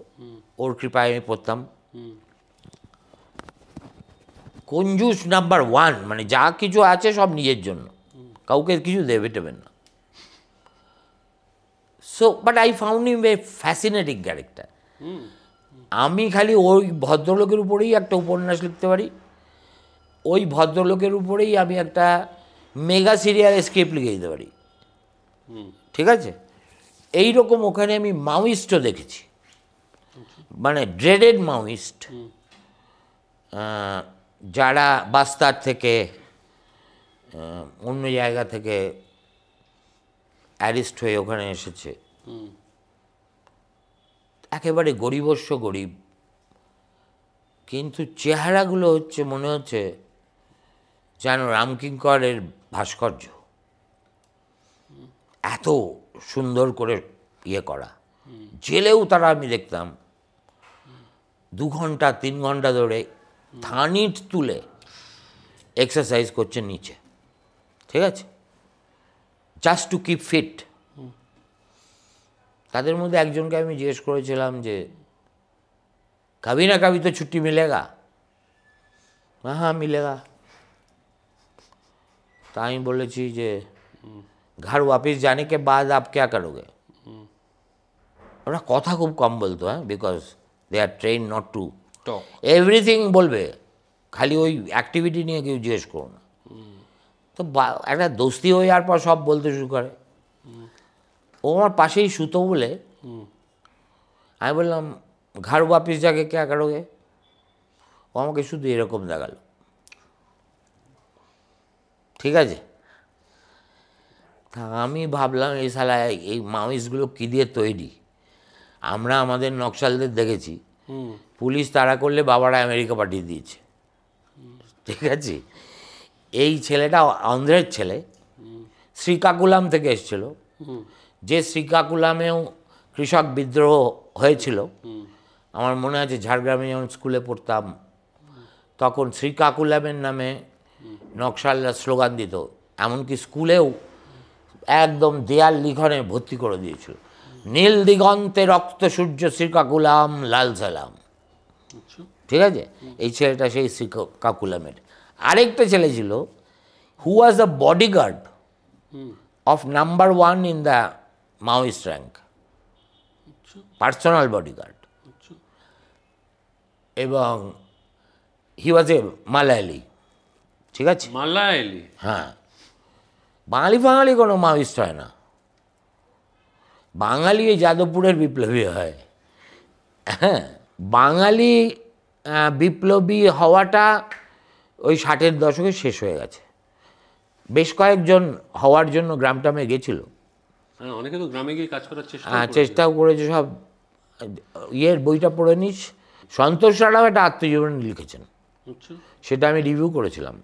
ওর কৃপায় আমি পড়তাম। কঞ্জুস নাম্বার 1, মানে যা কিছু আছে সব নিজের জন্য, কাউকে কিছু দেবে টেবেন না। So but I found him A fascinating character. আমি খালি ওই ভদ্রলোকের উপরেই একটা উপন্যাস লিখতে পারি, ওই ভদ্রলোকের উপরেই আমি একটা মেগা সিরিয়ালের স্ক্রিপ্ট লিখে দিতে পারি, ঠিক আছে? এইরকম ওখানে আমি মাওয়িস্টও দেখেছি, মানে ড্রেডেড মাওয়িস্ট, যারা বাস্তার থেকে অন্য জায়গা থেকে অ্যারেস্ট হয়ে ওখানে এসেছে, একেবারে গরিবস্য গরিব, কিন্তু চেহারাগুলো হচ্ছে মনে হচ্ছে যেন রামকিঙ্করের ভাস্কর্য, এত সুন্দর করে ইয়ে করা। জেলেও তারা আমি দেখতাম 2 ঘন্টা 3 ঘন্টা ধরে থানিট তুলে এক্সারসাইজ করছে নিচে, ঠিক আছে, জাস্ট টু কিপ ফিট। তাদের মধ্যে একজনকে আমি জিজ্ঞেস করেছিলাম যে কবি না কবি তো ছুट्टी मिलेगा? হ্যাঁ মিলেগা। তা আমি বলেছি যে घर वापस जाने के बाद आप क्या करोगे? ওরা কথা খুব কম বলতো, হ্যাঁ, because they are train not to talk, everything বলবে, খালি ওই অ্যাক্টিভিটি নিয়ে কেউ জিজ্ঞেস করো না। তো একটা দোস্তি হয়ে যাওয়ার পর সব বলতে শুরু করে। ও আমার পাশেই শুতো বলে আমি বললাম ঘর वापस जाके क्या करोगे? ও আমাকে শুধু এরকম দেখালো, ঠিক আছে? তা আমি ভাবলাম এই শালা এই মাওয়িস্টগুলো কী দিয়ে তৈরি? আমরা আমাদের নকশালদের দেখেছি পুলিশ তাড়া করলে বাবারা আমেরিকা পাঠিয়ে দিয়েছে, ঠিক আছে? এই ছেলেটা অন্ধ্রের ছেলে, শ্রীকাকুলাম থেকে এসেছিল, যে শ্রীকাকুলামেও কৃষক বিদ্রোহ হয়েছিল। আমার মনে আছে ঝাড়গ্রামে যখন স্কুলে পড়তাম তখন শ্রীকাকুলামের নামে নকশালরা স্লোগান দিত, এমনকি স্কুলেও একদম দেয়াল লিখনে ভর্তি করে দিয়েছিল, নীল দিগন্তে রক্ত সূর্য শ্রীকাকুলাম লাল সালাম, ঠিক আছে? এই ছেলেটা সেই শ্রীকাকুলামের। আরেকটা ছেলে ছিল who was the bodyguard of number 1 in the Maoist rank, personal bodyguard, এবং হি ওয়াজ এ মালায়ালি, ঠিক আছে? মালায়ালি? হ্যাঁ, বাঙালি ফাঙালি কোনো মাওয়িস্ট হয় না, বাঙালি ওই যাদবপুরের বিপ্লবী হয়। হ্যাঁ, বাঙালি বিপ্লবী হওয়াটা ওই 60-এর দশকে শেষ হয়ে গেছে। বেশ কয়েকজন হওয়ার জন্য গ্রামটামে গেছিল, হ্যাঁ, অনেকে তো গ্রামে গিয়ে কাজ করার চেষ্টাও করেছে। সব ইয়ের বইটা পড়ে নিস, সন্তোষ রানাও একটা আত্মজীবনী লিখেছেন, সেটা আমি রিভিউ করেছিলাম।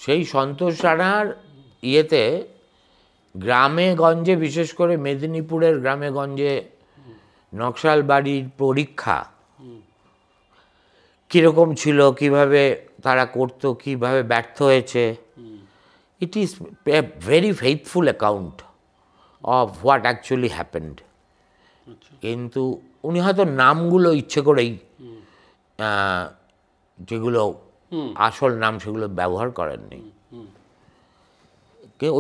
সেই সন্তোষ রানার ইয়েতে গ্রামে গঞ্জে, বিশেষ করে মেদিনীপুরের গ্রামে গঞ্জে নকশাল বাড়ির পরীক্ষা কীরকম ছিল, কিভাবে তারা করতো, কিভাবে ব্যর্থ হয়েছে, ইট is a very faithful account of what actually happened. কিন্তু উনি হয়তো নামগুলো ইচ্ছে করেই যেগুলো আসল নাম সেগুলো ব্যবহার করেননি।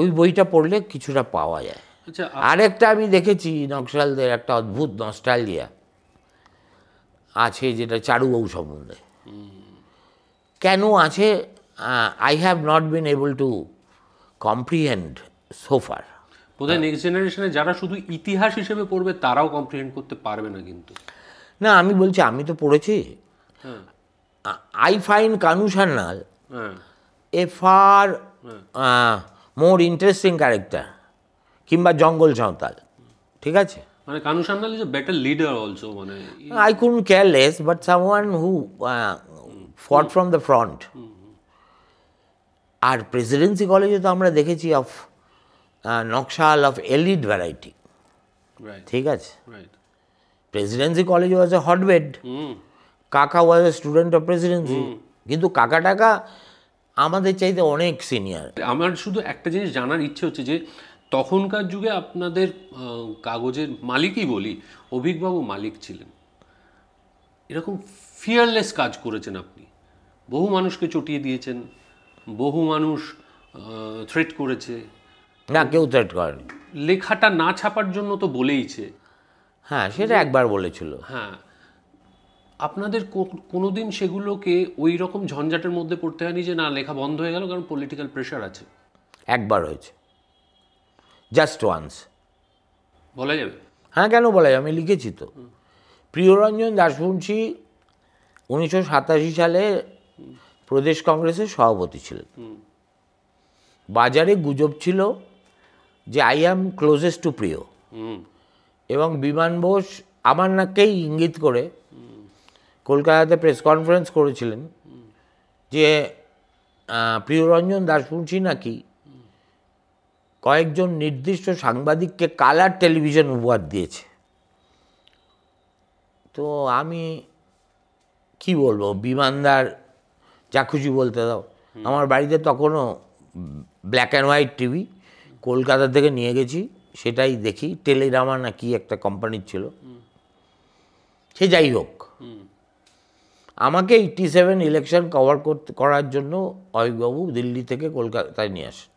ওই বইটা পড়লে কিছুটা পাওয়া যায়। আরেকটা আমি দেখেছি নকশালদের একটা অদ্ভুত নস্টালজিয়া আছে, যেটা চারুবাবু সম্বন্ধে। কেন আছে I have not been able to comprehend সোফার। বোধহয় নেক্সট জেনারেশনে যারা শুধু ইতিহাস হিসেবে পড়বে তারাও কম্প্রিহেন্ড করতে পারবে না। কিন্তু না, আমি বলছি, আমি তো পড়েছি। I find Kanu Sanyal A fur more interesting character, কিংবা জঙ্গল সাঁওতাল, ঠিক আছে? মানে Kanu Sanyal is a better leader also, মানে I couldn't care less, but someone who fought from the front. আর প্রেসিডেন্সি কলেজে তো আমরা দেখেছি of Naxal of elite variety, right ঠিক আছে। Right Presidency college was a hotbed, কাকা was a student of Presidency, কিন্তু কাকা টাকা আমাদের চাইতে অনেক সিনিয়র। আমার শুধু একটা জিনিস জানার ইচ্ছে হচ্ছে যে তখনকার যুগে আপনাদের কাগজের মালিকই বলি, অভিকবাবু মালিক ছিলেন, এরকম ফিয়ারলেস কাজ করেছেন আপনি, বহু মানুষকে চটিয়ে দিয়েছেন, বহু মানুষ থ্রেট করেছে, না কেউ থ্রেট করেনি। লেখাটা না ছাপার জন্য তো বলেইছে। হ্যাঁ সেটা একবার বলেছিল। হ্যাঁ, আপনাদের কোনোদিন সেগুলোকে ওই রকম ঝঞ্ঝাটের মধ্যে পড়তে হয়নি যে না লেখা বন্ধ হয়ে গেল কারণ পলিটিক্যাল প্রেশার আছে? একবার হয়েছে, জাস্ট ওয়ান্স। বলা যাবে? হ্যাঁ কেন বলা যায়, আমি লিখেছি তো। প্রিয়রঞ্জন দাসবংশী 1987 সালে প্রদেশ কংগ্রেসের সভাপতি ছিলেন। বাজারে গুজব ছিল যে আই অ্যাম ক্লোজেস্ট টু প্রিয়, এবং বিমান বোস আমার নাকেই ইঙ্গিত করে কলকাতাতে প্রেস কনফারেন্স করেছিলেন যে প্রিয়রঞ্জন দাসবংশী নাকি কয়েকজন নির্দিষ্ট সাংবাদিককে কালার টেলিভিশন উপহার দিয়েছে। তো আমি কি বলবো, বিমানদার যা খুশি বলতে দাও। আমার বাড়িতে তখনও black and white TV Kolkata থেকে নিয়ে গেছি, সেটাই দেখি। টেলিরামা না কি একটা কোম্পানির ছিল, সে যাই হোক। আমাকে 87 ইলেকশন কভার করার জন্য অয়বাবু দিল্লি থেকে কলকাতায় নিয়ে আসেন,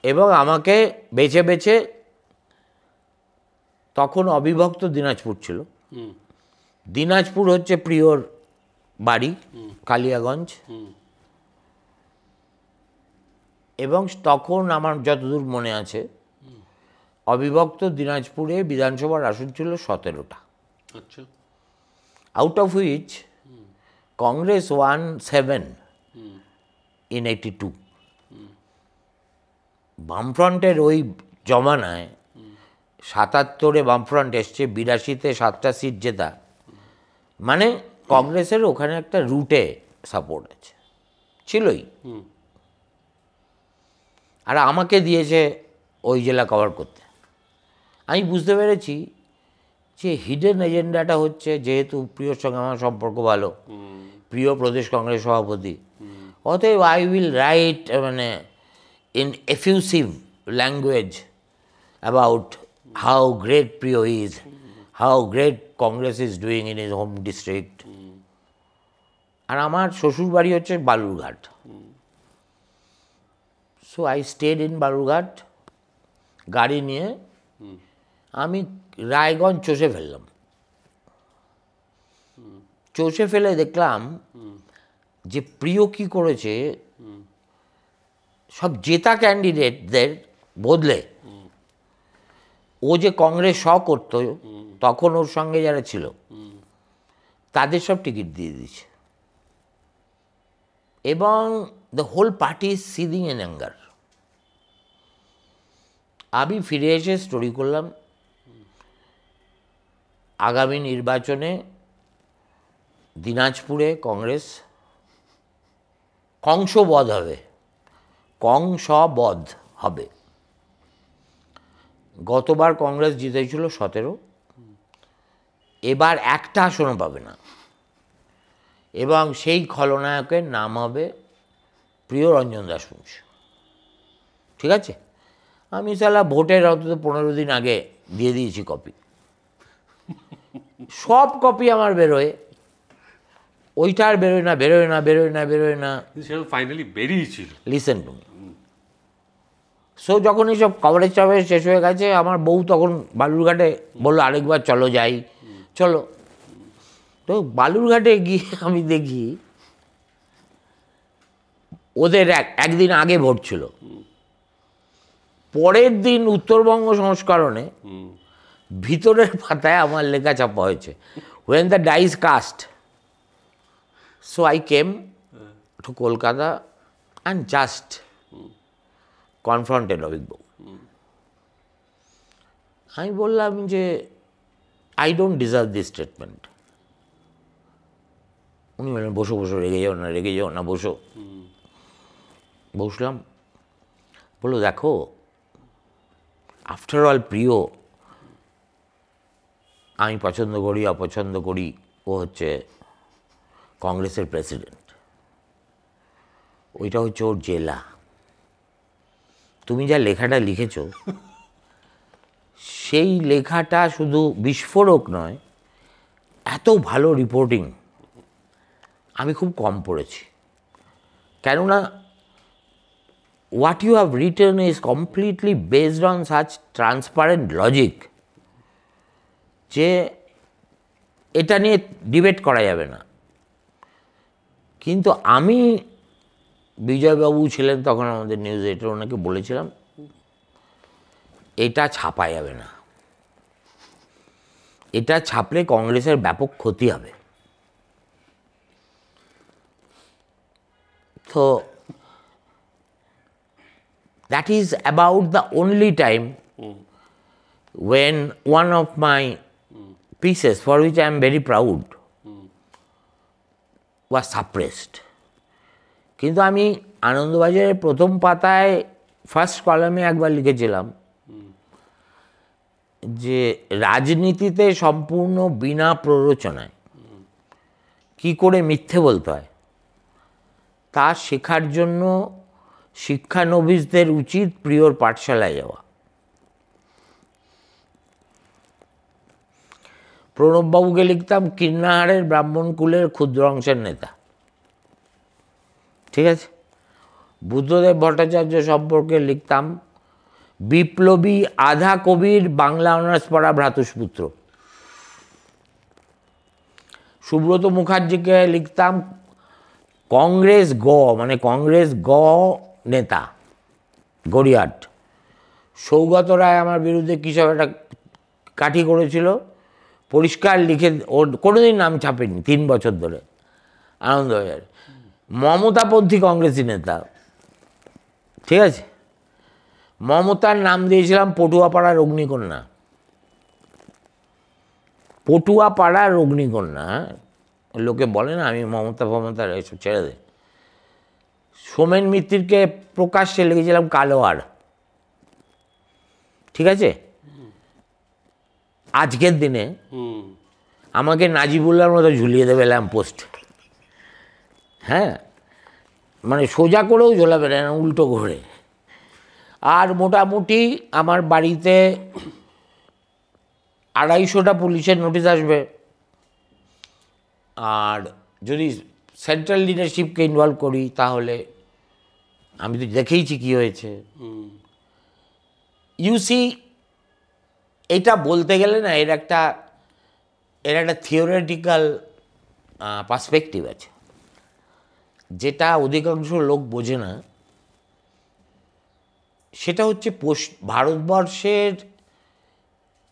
এবং আমাকে বেছে বেছে, তখন অবিভক্ত দিনাজপুর ছিল, দিনাজপুর হচ্ছে প্রিয়র বাড়ি, কালিয়াগঞ্জ, এবং তখন আমার যতদূর মনে আছে অবিভক্ত দিনাজপুরে বিধানসভার আসন ছিল 17টা, আচ্ছা, out of which Congress won 7 in 82. বামফ্রন্টের ওই জমানায় 77-এ বামফ্রন্ট এসছে, 82-তে 7টা সিট জেতা, মানে কংগ্রেসের ওখানে একটা রুটে সাপোর্ট আছে, ছিলই। আর আমাকে দিয়েছে ওই জেলা কভার করতে। আমি বুঝতে পেরেছি যে হিডেন এজেন্ডাটা হচ্ছে, যেহেতু প্রিয়র সঙ্গে আমার সম্পর্ক ভালো, প্রিয় প্রদেশ কংগ্রেস সভাপতি, অতএব আই উইল রাইট মানে in effusive language about how great Priya is, how great Congress is doing in is home district. আর আমার শ্বশুরবাড়ি হচ্ছে Balurghat, so I stayed in Balurghat. গাড়ি নিয়ে আমি রায়গঞ্জ চষে ফেললাম। চষে ফেলে দেখলাম যে প্রিয় কি করেছে, সব জেতা ক্যান্ডিডেটদের বদলে ও যে কংগ্রেস করতো তখন ওর সঙ্গে যারা ছিল তাদের সব টিকিট দিয়ে দিয়েছে, এবং the whole party is seething in anger. আমি ফিরে এসে স্টোরি করলাম, আগামী নির্বাচনে দিনাজপুরে কংগ্রেস কংসবধ হবে, কংসবধ হবে। গতবার কংগ্রেস জিতেছিল 17, এবার একটা আসনও পাবে না, এবং সেই খলনায়কের নাম হবে প্রিয়রঞ্জন দাসবংশী। ঠিক আছে, আমি সালা ভোটের অন্তত 15 দিন আগে দিয়ে দিয়েছি কপি, সব কপি আমার বেরোয়, ওইটা আর বেরোয় না, বেরোয় না, বেরোয় না, বেরোয় না। সেটা ফাইনালি বেরিয়েছিল। Listen to me. সো যখন এইসব কভারেজ টভারেজ শেষ হয়ে গেছে, আমার বউ তখন বালুরঘাটে বললো আরেকবার চলো যাই, চলো। তো বালুরঘাটে গিয়ে আমি দেখি ওদের একদিন আগে ভোট ছিল, পরের দিন উত্তরবঙ্গ সংস্করণে ভিতরের পাতায় আমার লেখা চাপা হয়েছে, when the die is cast. So I came to Kolkata and just confronted অভিকবাবু। আমি বললাম যে I don't deserve this statement. উনি বললেন বসো বসো, রেগে যাও না, রেগে যাও না, বসো। বসলাম, বললো দেখো আফটার অল প্রিয় আমি পছন্দ করি অপছন্দ করি ও হচ্ছে কংগ্রেসের প্রেসিডেন্ট, ওইটা হচ্ছে ওর জেলা, তুমি যা লেখাটা লিখেছ সেই লেখাটা শুধু বিস্ফোরক নয়, এত ভালো রিপোর্টিং আমি খুব কম পড়েছি। কেননা what you have written is completely based on such transparent logic যে এটা নিয়ে ডিবেট করা যাবে না। কিন্তু আমি, বিজয়বাবু ছিলেন তখন আমাদের নিউজ এডিটর, ওনাকে বলেছিলাম এটা ছাপা যাবে না, এটা ছাপলে কংগ্রেসের ব্যাপক ক্ষতি হবে। তো that is about the only time when one of my pieces, for which I am very proud, was suppressed. কিন্তু আমি আনন্দবাজারের প্রথম পাতায় ফার্স্ট কলামে একবার লিখেছিলাম যে রাজনীতিতে সম্পূর্ণ বিনা প্ররোচনায় কি করে মিথ্যে বলতে হয় তা শেখার জন্য শিক্ষানবিশদের উচিত প্রিয়র পাঠশালায় যাওয়া। প্রণববাবুকে লিখতাম কীর্ণাহারের ব্রাহ্মণ কুলের ক্ষুদ্র অংশের নেতা, ঠিক আছে। বুদ্ধদেব ভট্টাচার্য সম্পর্কে লিখতাম বিপ্লবী আধা কবির বাংলা অনার্স পড়া ভ্রাতুষ্পুত্র। সুব্রত মুখার্জিকে লিখতাম কংগ্রেস মানে কংগ্রেস নেতা গড়িয়াট। সৌগত রায় আমার বিরুদ্ধে কী সব একটা কাঠি করেছিল, পরিষ্কার লিখে, ওর কোনোদিন নাম ছাপেনি 3 বছর ধরে আনন্দবাজার। মমতাপন্থী কংগ্রেসী নেতা, ঠিক আছে। মমতার নাম দিয়েছিলাম পটুয়াপাড়ার অগ্নিকন্যা, পটুয়াপাড়ার অগ্নিকন্যা। লোকে বলে না আমি মমতার এসব ছেড়ে দে। সোমেন মিত্তিরকে প্রকাশ্যে লিখেছিলাম কালোয়ার, ঠিক আছে। আজকের দিনে আমাকে নাজিবুল্লাহর মতো ঝুলিয়ে দেবে ল্যাম্পপোস্ট, হ্যাঁ, মানে সোজা করেও ঝোলাবে না, উল্টো করে। আর মোটামুটি আমার বাড়িতে 250টা পুলিশের নোটিশ আসবে। আর যদি সেন্ট্রাল লিডারশিপকে ইনভলভ করি তাহলে আমি তো দেখেইছি কী হয়েছে। ইউসি এটা বলতে গেলে না এর একটা থিওরিটিক্যাল পার্সপেক্টিভ আছে, যেটা অধিকাংশ লোক বোঝে না। সেটা হচ্ছে ভারতবর্ষের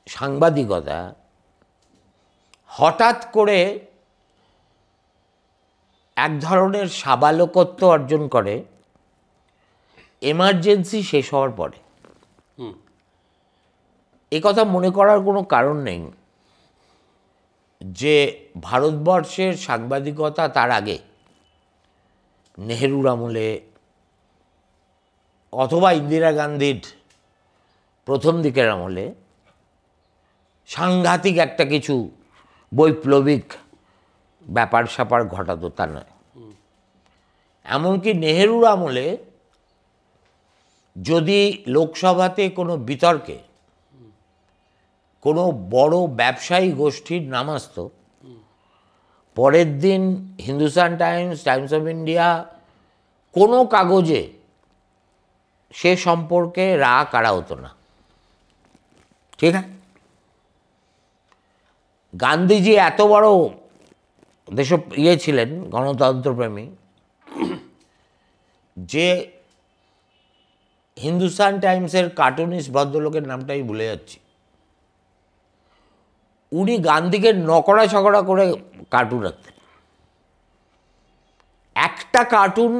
সাংবাদিকতা হঠাৎ করে এক ধরনের সাবালকত্ব অর্জন করে এমার্জেন্সি শেষ হওয়ার পরে। এ কথা মনে করার কোনো কারণ নেই যে ভারতবর্ষের সাংবাদিকতা তার আগে নেহেরুর আমলে অথবা ইন্দিরা গান্ধীর প্রথম দিকের আমলে সাংঘাতিক একটা কিছু বৈপ্লবিক ব্যাপার স্যাপার ঘটাতো তা নয়। এমনকি নেহেরুর আমলে যদি লোকসভাতে কোনো বিতর্কে কোনো বড় ব্যবসায়ী গোষ্ঠীর নাম আসত, পরের দিন হিন্দুস্তান টাইমস অফ ইন্ডিয়া কোনো কাগজে সে সম্পর্কে রা কাড়া হতো না, ঠিক আছে। গান্ধীজি এত বড় দেশ ছিলেন, গণতন্ত্রপ্রেমী, যে হিন্দুস্তান টাইমসের কার্টুনিস্ট ভদ্রলোকের নামটা আমি ভুলে যাচ্ছি, উনি গান্ধীকে নকড়া ছকড়া করে কার্টুন রাখতেন। একটা কার্টুন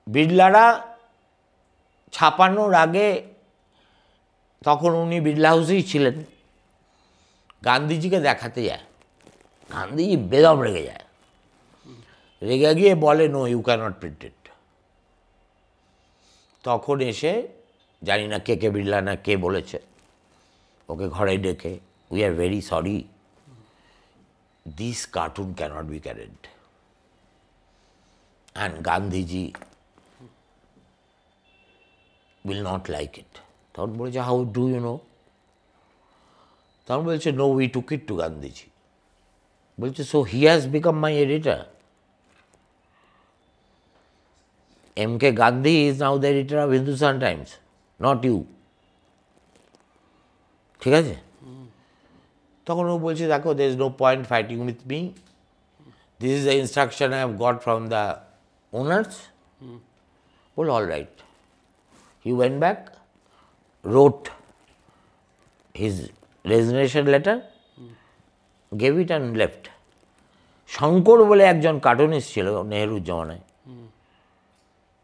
বিড়লারা ছাপানোর আগে, তখন উনি বিড়লা হাউসেই ছিলেন, গান্ধীজিকে দেখাতে যায়। গান্ধীজি বেদম রেগে যায়, রেগে গিয়ে বলে নো ইউ ক্যানট প্রিন্ট ইট। তখন এসে জানি না কে বিড়লা না কে বলেছে ওকে ঘরে ডেকে, we are very sorry, this cartoon can't be carried and Gandhiji will not like it. তখন বলেছে, হাউ ডু ইউ নো? তখন বলছে, no, we took it to Gandhiji. বলছে, so he has become my editor. M.K. Gandhi is now the editor of Hindustan Times, not you. ঠিক আছে? তখন ও বলছে, দেখো, there is no point fighting with me. This is the instruction I have got from the owners. Well, all right. He went back, wrote his resignation letter, gave it and left. Shankar বলে একজন cartoonist ছিল নেহরুর জমানায়,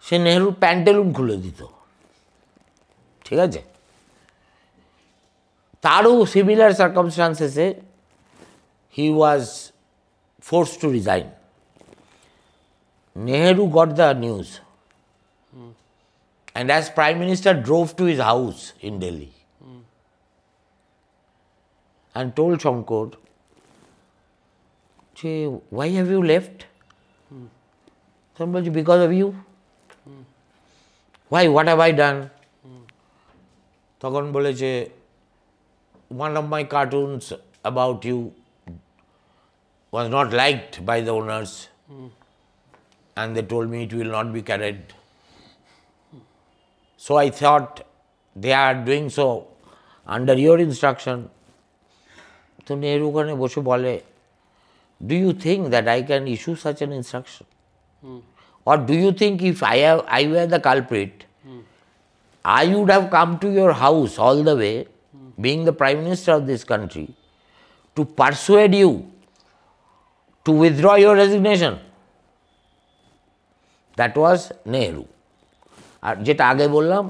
সে নেহরুর প্যান্টেলুন খুলে দিত, ঠিক আছে? তারও similar সার্কামস্টান্সেসে he was force to resign. Nehru got the news and as Prime Minister drove to his house in Delhi and told Shankar, why have you left? Somebody, because of you. Why? What have I done? তখন বলেছে, one of my cartoons about you was not liked by the owners and they told me it will not be carried. So I thought they are doing so under your instruction. তো নেহরু ওখানে বসে বলে, do you think that I can issue such an instruction? Or do you think if I were the culprit, I would have come to your house all the way, being the Prime Minister of this country, to persuade you to withdraw your resignation? That was Nehru. আর যেটা আগে বললাম,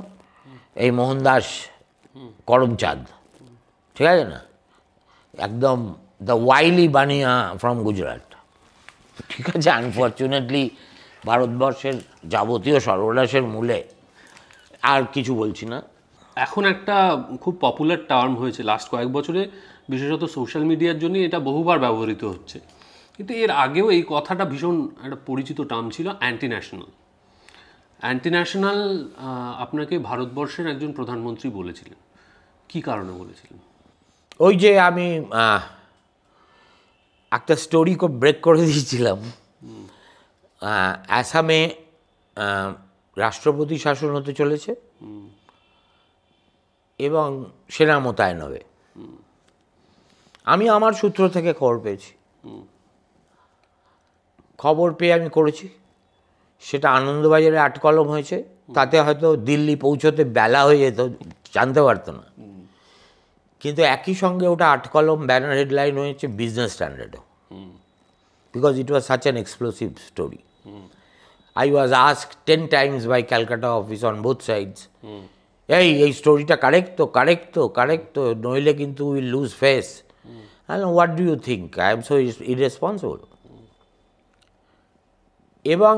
এই মোহনদাস করমচাঁদ, ঠিক আছে না, একদম the ওয়াইলি Bania from Gujarat, ঠিক আছে? আনফর্চুনেটলি ভারতবর্ষের যাবতীয় সর্বনাশের মূলে। আর কিছু বলছি না। এখন একটা খুব পপুলার টার্ম হয়েছে লাস্ট কয়েক বছরে, বিশেষত সোশ্যাল মিডিয়ার জন্য এটা বহুবার ব্যবহৃত হচ্ছে, কিন্তু এর আগেও এই কথাটা ভীষণ একটা পরিচিত টার্ম ছিল, অ্যান্টি ন্যাশনাল। অ্যান্টি ন্যাশনাল আপনাকে ভারতবর্ষের একজন প্রধানমন্ত্রী বলেছিলেন, কি কারণে বলেছিলেন? ওই যে আমি একটা স্টোরি ব্রেক করে দিয়েছিলাম, আসামে রাষ্ট্রপতি শাসন হতে চলেছে এবং সেনা মোতায়েন হবে। আমি আমার সূত্র থেকে খবর পেয়েছি, খবর পেয়ে আমি করেছি। সেটা আনন্দবাজারে 8 কলম হয়েছে, তাতে হয়তো দিল্লি পৌঁছতে বেলা হয়ে যেত, জানতে পারতো না। কিন্তু একই সঙ্গে ওটা 8 কলম ব্যানার হেডলাইন হয়েছে বিজনেস স্ট্যান্ডার্ডও, because it was such an explosive story. I was asked 10 times by Calcutta office on both sides, এই স্টোরিটা কারেক্ট তো নইলে কিন্তু will lose face. What do you think? I am so irresponsible. এবং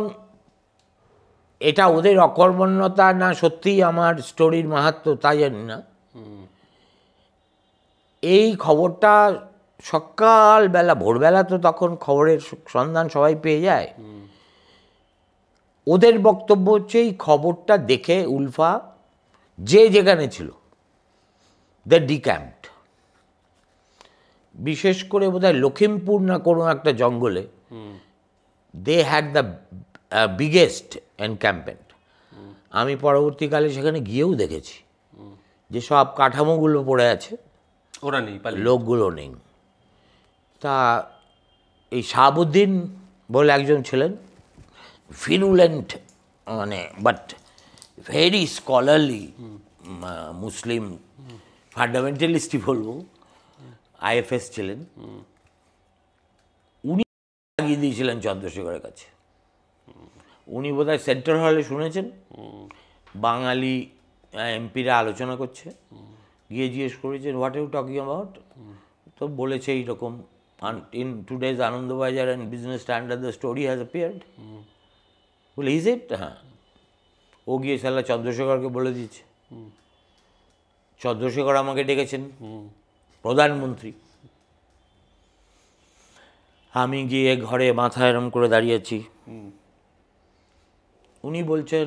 এটা ওদের অকর্মণ্যতা না সত্যিই আমার স্টোরির মাহাত্ম্য তা জানি না, এই খবরটা সকালবেলা, ভোরবেলা তো তখন খবরের সন্ধান সবাই পেয়ে যায়। ওদের বক্তব্য হচ্ছে এই খবরটা দেখে উলফা যে যেখানে ছিল দে ডিক্যাম্পড। বিশেষ করে বোধহয় লখিমপুর না কোনো একটা জঙ্গলে দে হ্যাড দ্য বিগেস্ট এনক্যাম্পমেন্ট। আমি পরবর্তীকালে সেখানে গিয়েও দেখেছি যে সব কাঠামোগুলো পড়ে আছে, ওরা নেই, লোকগুলো নেই। তা এই শাহাবুদ্দিন বলে একজন ছিলেন, ভিরুলেন্ট মানে বাট ভেরি স্কলারলি মুসলিম ফান্ডামেন্টালিস্টই বলবো, IFS ছিলেন। উনি লাগিয়ে দিয়েছিলেন চন্দ্রশেখরের কাছে। উনি বোধহয় সেন্ট্রাল হলে শুনেছেন বাঙালি এমপিরা আলোচনা করছে, গিয়ে জিজ্ঞেস করেছেন হোয়াট ইউ টকিং অ্যাবাউট, তো বলেছে এইরকম, in today's Anandabazar and business standard the story has appeared. বলে ইজ ইট? হ্যাঁ। ও গিয়ে সালা চন্দ্রশেখরকে বলে দিয়েছে। চন্দ্রশেখর আমাকে ডেকেছেন, প্রধানমন্ত্রী। আমি গিয়ে ঘরে মাথা এরম করে দাঁড়িয়েছি। উনি বলছেন,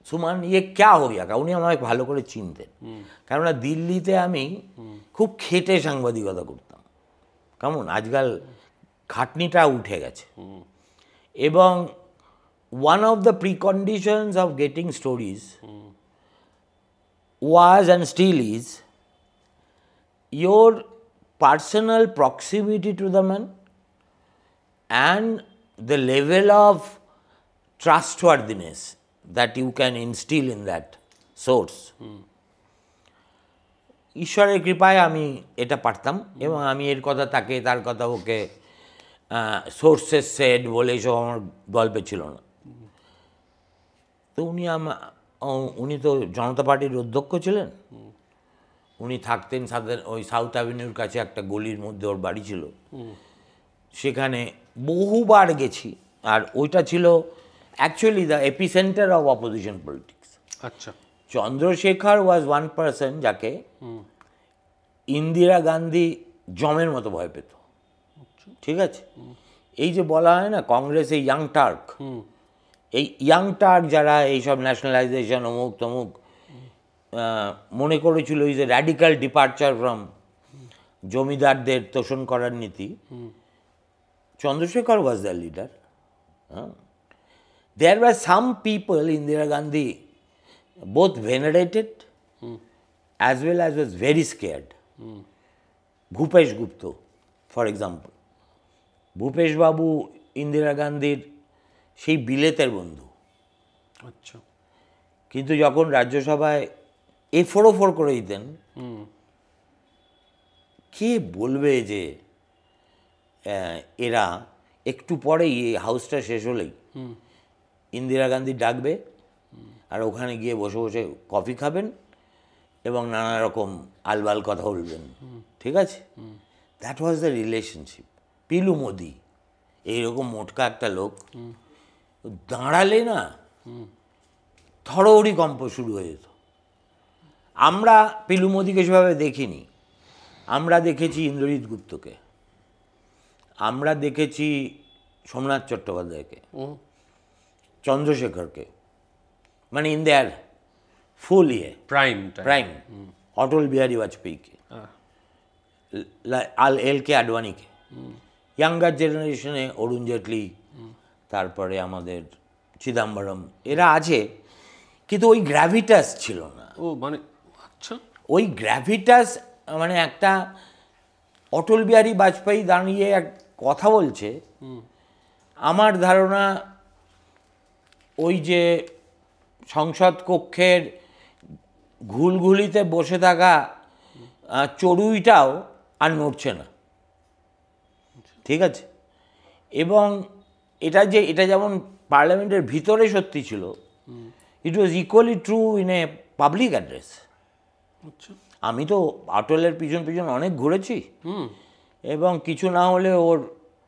সুমান ইয়ে ক্যা হো গিয়া। উনি আমাকে ভালো করে চিনতেন, কেননা দিল্লিতে আমি খুব খেটে সাংবাদিকতা করতাম। কেমন আজকাল খাটনিটা উঠে গেছে। এবং one of the preconditions of getting stories was and still is your personal proximity to the man and the level of trustworthiness that you can instill in that source. ঈশ্বরের কৃপায় আমি এটা পারতাম, এবং আমি এর কথা তাকে, তার কথা ওকে, সোর্সেস সেড বলে এসব আমার গল্পে ছিল না। তো উনি তো জনতা পার্টির অধ্যক্ষ ছিলেন। উনি থাকতেন ওই সাউথ অ্যাভিনিউর কাছে একটা গলির মধ্যে ওর বাড়ি ছিল। সেখানে বহুবার গেছি, আর ওইটা ছিল actually the epicentre of opposition politics. আচ্ছা। চন্দ্রশেখর ওয়াজ ওয়ান পার্সন যাকে ইন্দিরা গান্ধী জমের মতো ভয় পেত। ঠিক আছে, এই যে বলা হয় না কংগ্রেসে ইয়াং টার্ক, এই ইয়াং টার্ক যারা এইসব ন্যাশনালাইজেশন অমুক তমুক মনে করেছিল, is a radical departure from জমিদারদের তোষণ করার নীতি, Chandrashekhar was the leader. There were some people Indira Gandhi both venerated as well as was very scared. Bhupesh Gupta, for example. Bhupesh বাবু ইন্দিরা গান্ধীর সেই বিলেতের বন্ধু। আচ্ছা। কিন্তু যখন রাজ্যসভায় এফোড় করে দিতেন, কে বলবে যে এরা একটু পরেই এই হাউসটা শেষ হলেই ইন্দিরা গান্ধী ডাকবে, আর ওখানে গিয়ে বসে বসে কফি খাবেন এবং নানা রকম আলবাল কথা বলবেন। ঠিক আছে, that was the relationship. পিলু Modi এইরকম মোটকা একটা লোক, দাঁড়ালে না থরহরি কম্প শুরু হয়ে যেত। আমরা পিলু মোদিকে সেভাবে দেখিনি। আমরা দেখেছি ইন্দ্রজিৎ গুপ্তকে, আমরা দেখেছি সোমনাথ চট্টোপাধ্যায়কে, চন্দ্রশেখরকে, মানে in their full prime, Atal Bihari বাজপেয়ীকে, এল কে আডবাণীকে, ইয়াঙ্গার জেনারেশনে অরুণ জেটলি, তারপরে আমাদের চিদাম্বরম, এরা আছে, কিন্তু ওই গ্র্যাভিটাস ছিল না। ও মানে আচ্ছা, ওই গ্র্যাভিটাস মানে একটা অটল বিহারী বাজপেয়ী দাঁড়িয়ে এক কথা বলছে, আমার ধারণা ওই যে সংসদ কক্ষের ঘুলঘুলিতে বসে থাকা চড়ুইটাও আর নড়ছে না। ঠিক আছে, এবং এটা যেমন পার্লামেন্টের ভিতরে সত্যি ছিল, it was equally true in a public address. আমি তো অটলের পিছন অনেক ঘুরেছি, এবং কিছু না হলে ওর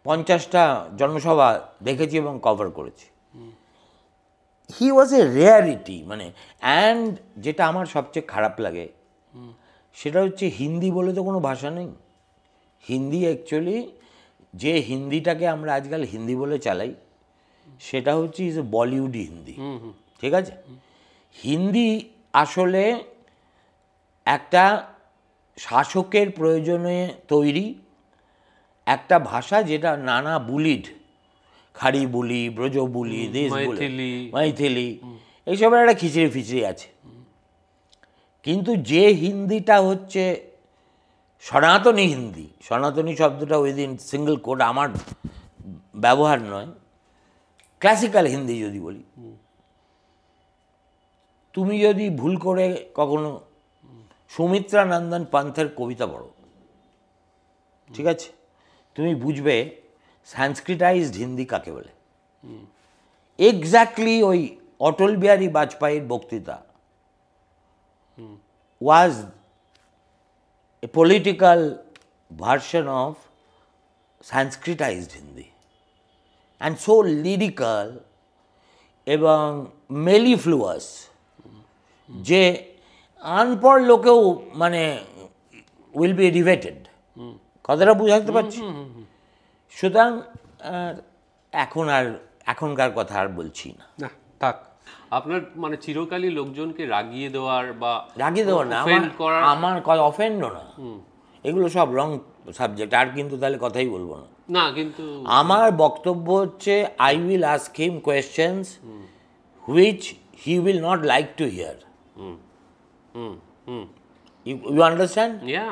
50টা জনসভা দেখেছি এবং কভার করেছি। হি ওয়াজ এ রেয়ারিটি, মানে অ্যান্ড যেটা আমার সবচেয়ে খারাপ লাগে সেটা হচ্ছে হিন্দি বলে তো কোনো ভাষা নেই। হিন্দি অ্যাকচুয়ালি, যে হিন্দিটাকে আমরা আজকাল হিন্দি বলে চালাই, সেটা হচ্ছে ইজ এ বলিউড হিন্দি। ঠিক আছে, হিন্দি আসলে একটা শাসকের প্রয়োজনে তৈরি একটা ভাষা, যেটা নানা বুলিড, খাড়ি বুলি, ব্রজ বুলি, দেশ বুলি, মাইথিলি, এইসবের একটা খিচড়ি ফিচড়ি আছে। কিন্তু যে হিন্দিটা হচ্ছে সনাতনী হিন্দি, সনাতনী শব্দটা উইদিন সিঙ্গল কোড আমার ব্যবহার নয়, ক্লাসিক্যাল হিন্দি যদি বলি, তুমি যদি ভুল করে কখনো সুমিত্রা নন্দন পান্থের কবিতা পড়ো, ঠিক আছে, তুমি বুঝবে সংস্কৃতাইজড হিন্দি কাকে বলে। এক্স্যাক্টলি ওই অটল বিহারী বাজপেয়ীর বক্তৃতা was a political version of সংস্কৃতাইজড হিন্দি, and so lyrical, এবং মেলিফ্লুয়াস, যে আনপড় লোকেও মানে উইল বি রিভেটেড। কথাটা বুঝাতে পারছি? সুতরাং এখনকার কথা আর বলছি না। না থাক, আপনার মানে চিরকালই লোকজনকে রাগিয়ে দেওয়ার বা রাগিয়ে দেওয়া না, offend করার আমার অফেন্ডও না, এগুলো সব রং সাবজেক্ট। আর কিন্তু তাহলে কথাই বলবো না। না, কিন্তু আমার বক্তব্য হচ্ছে I will ask him questions which he will not like to hear. You understand? Yeah,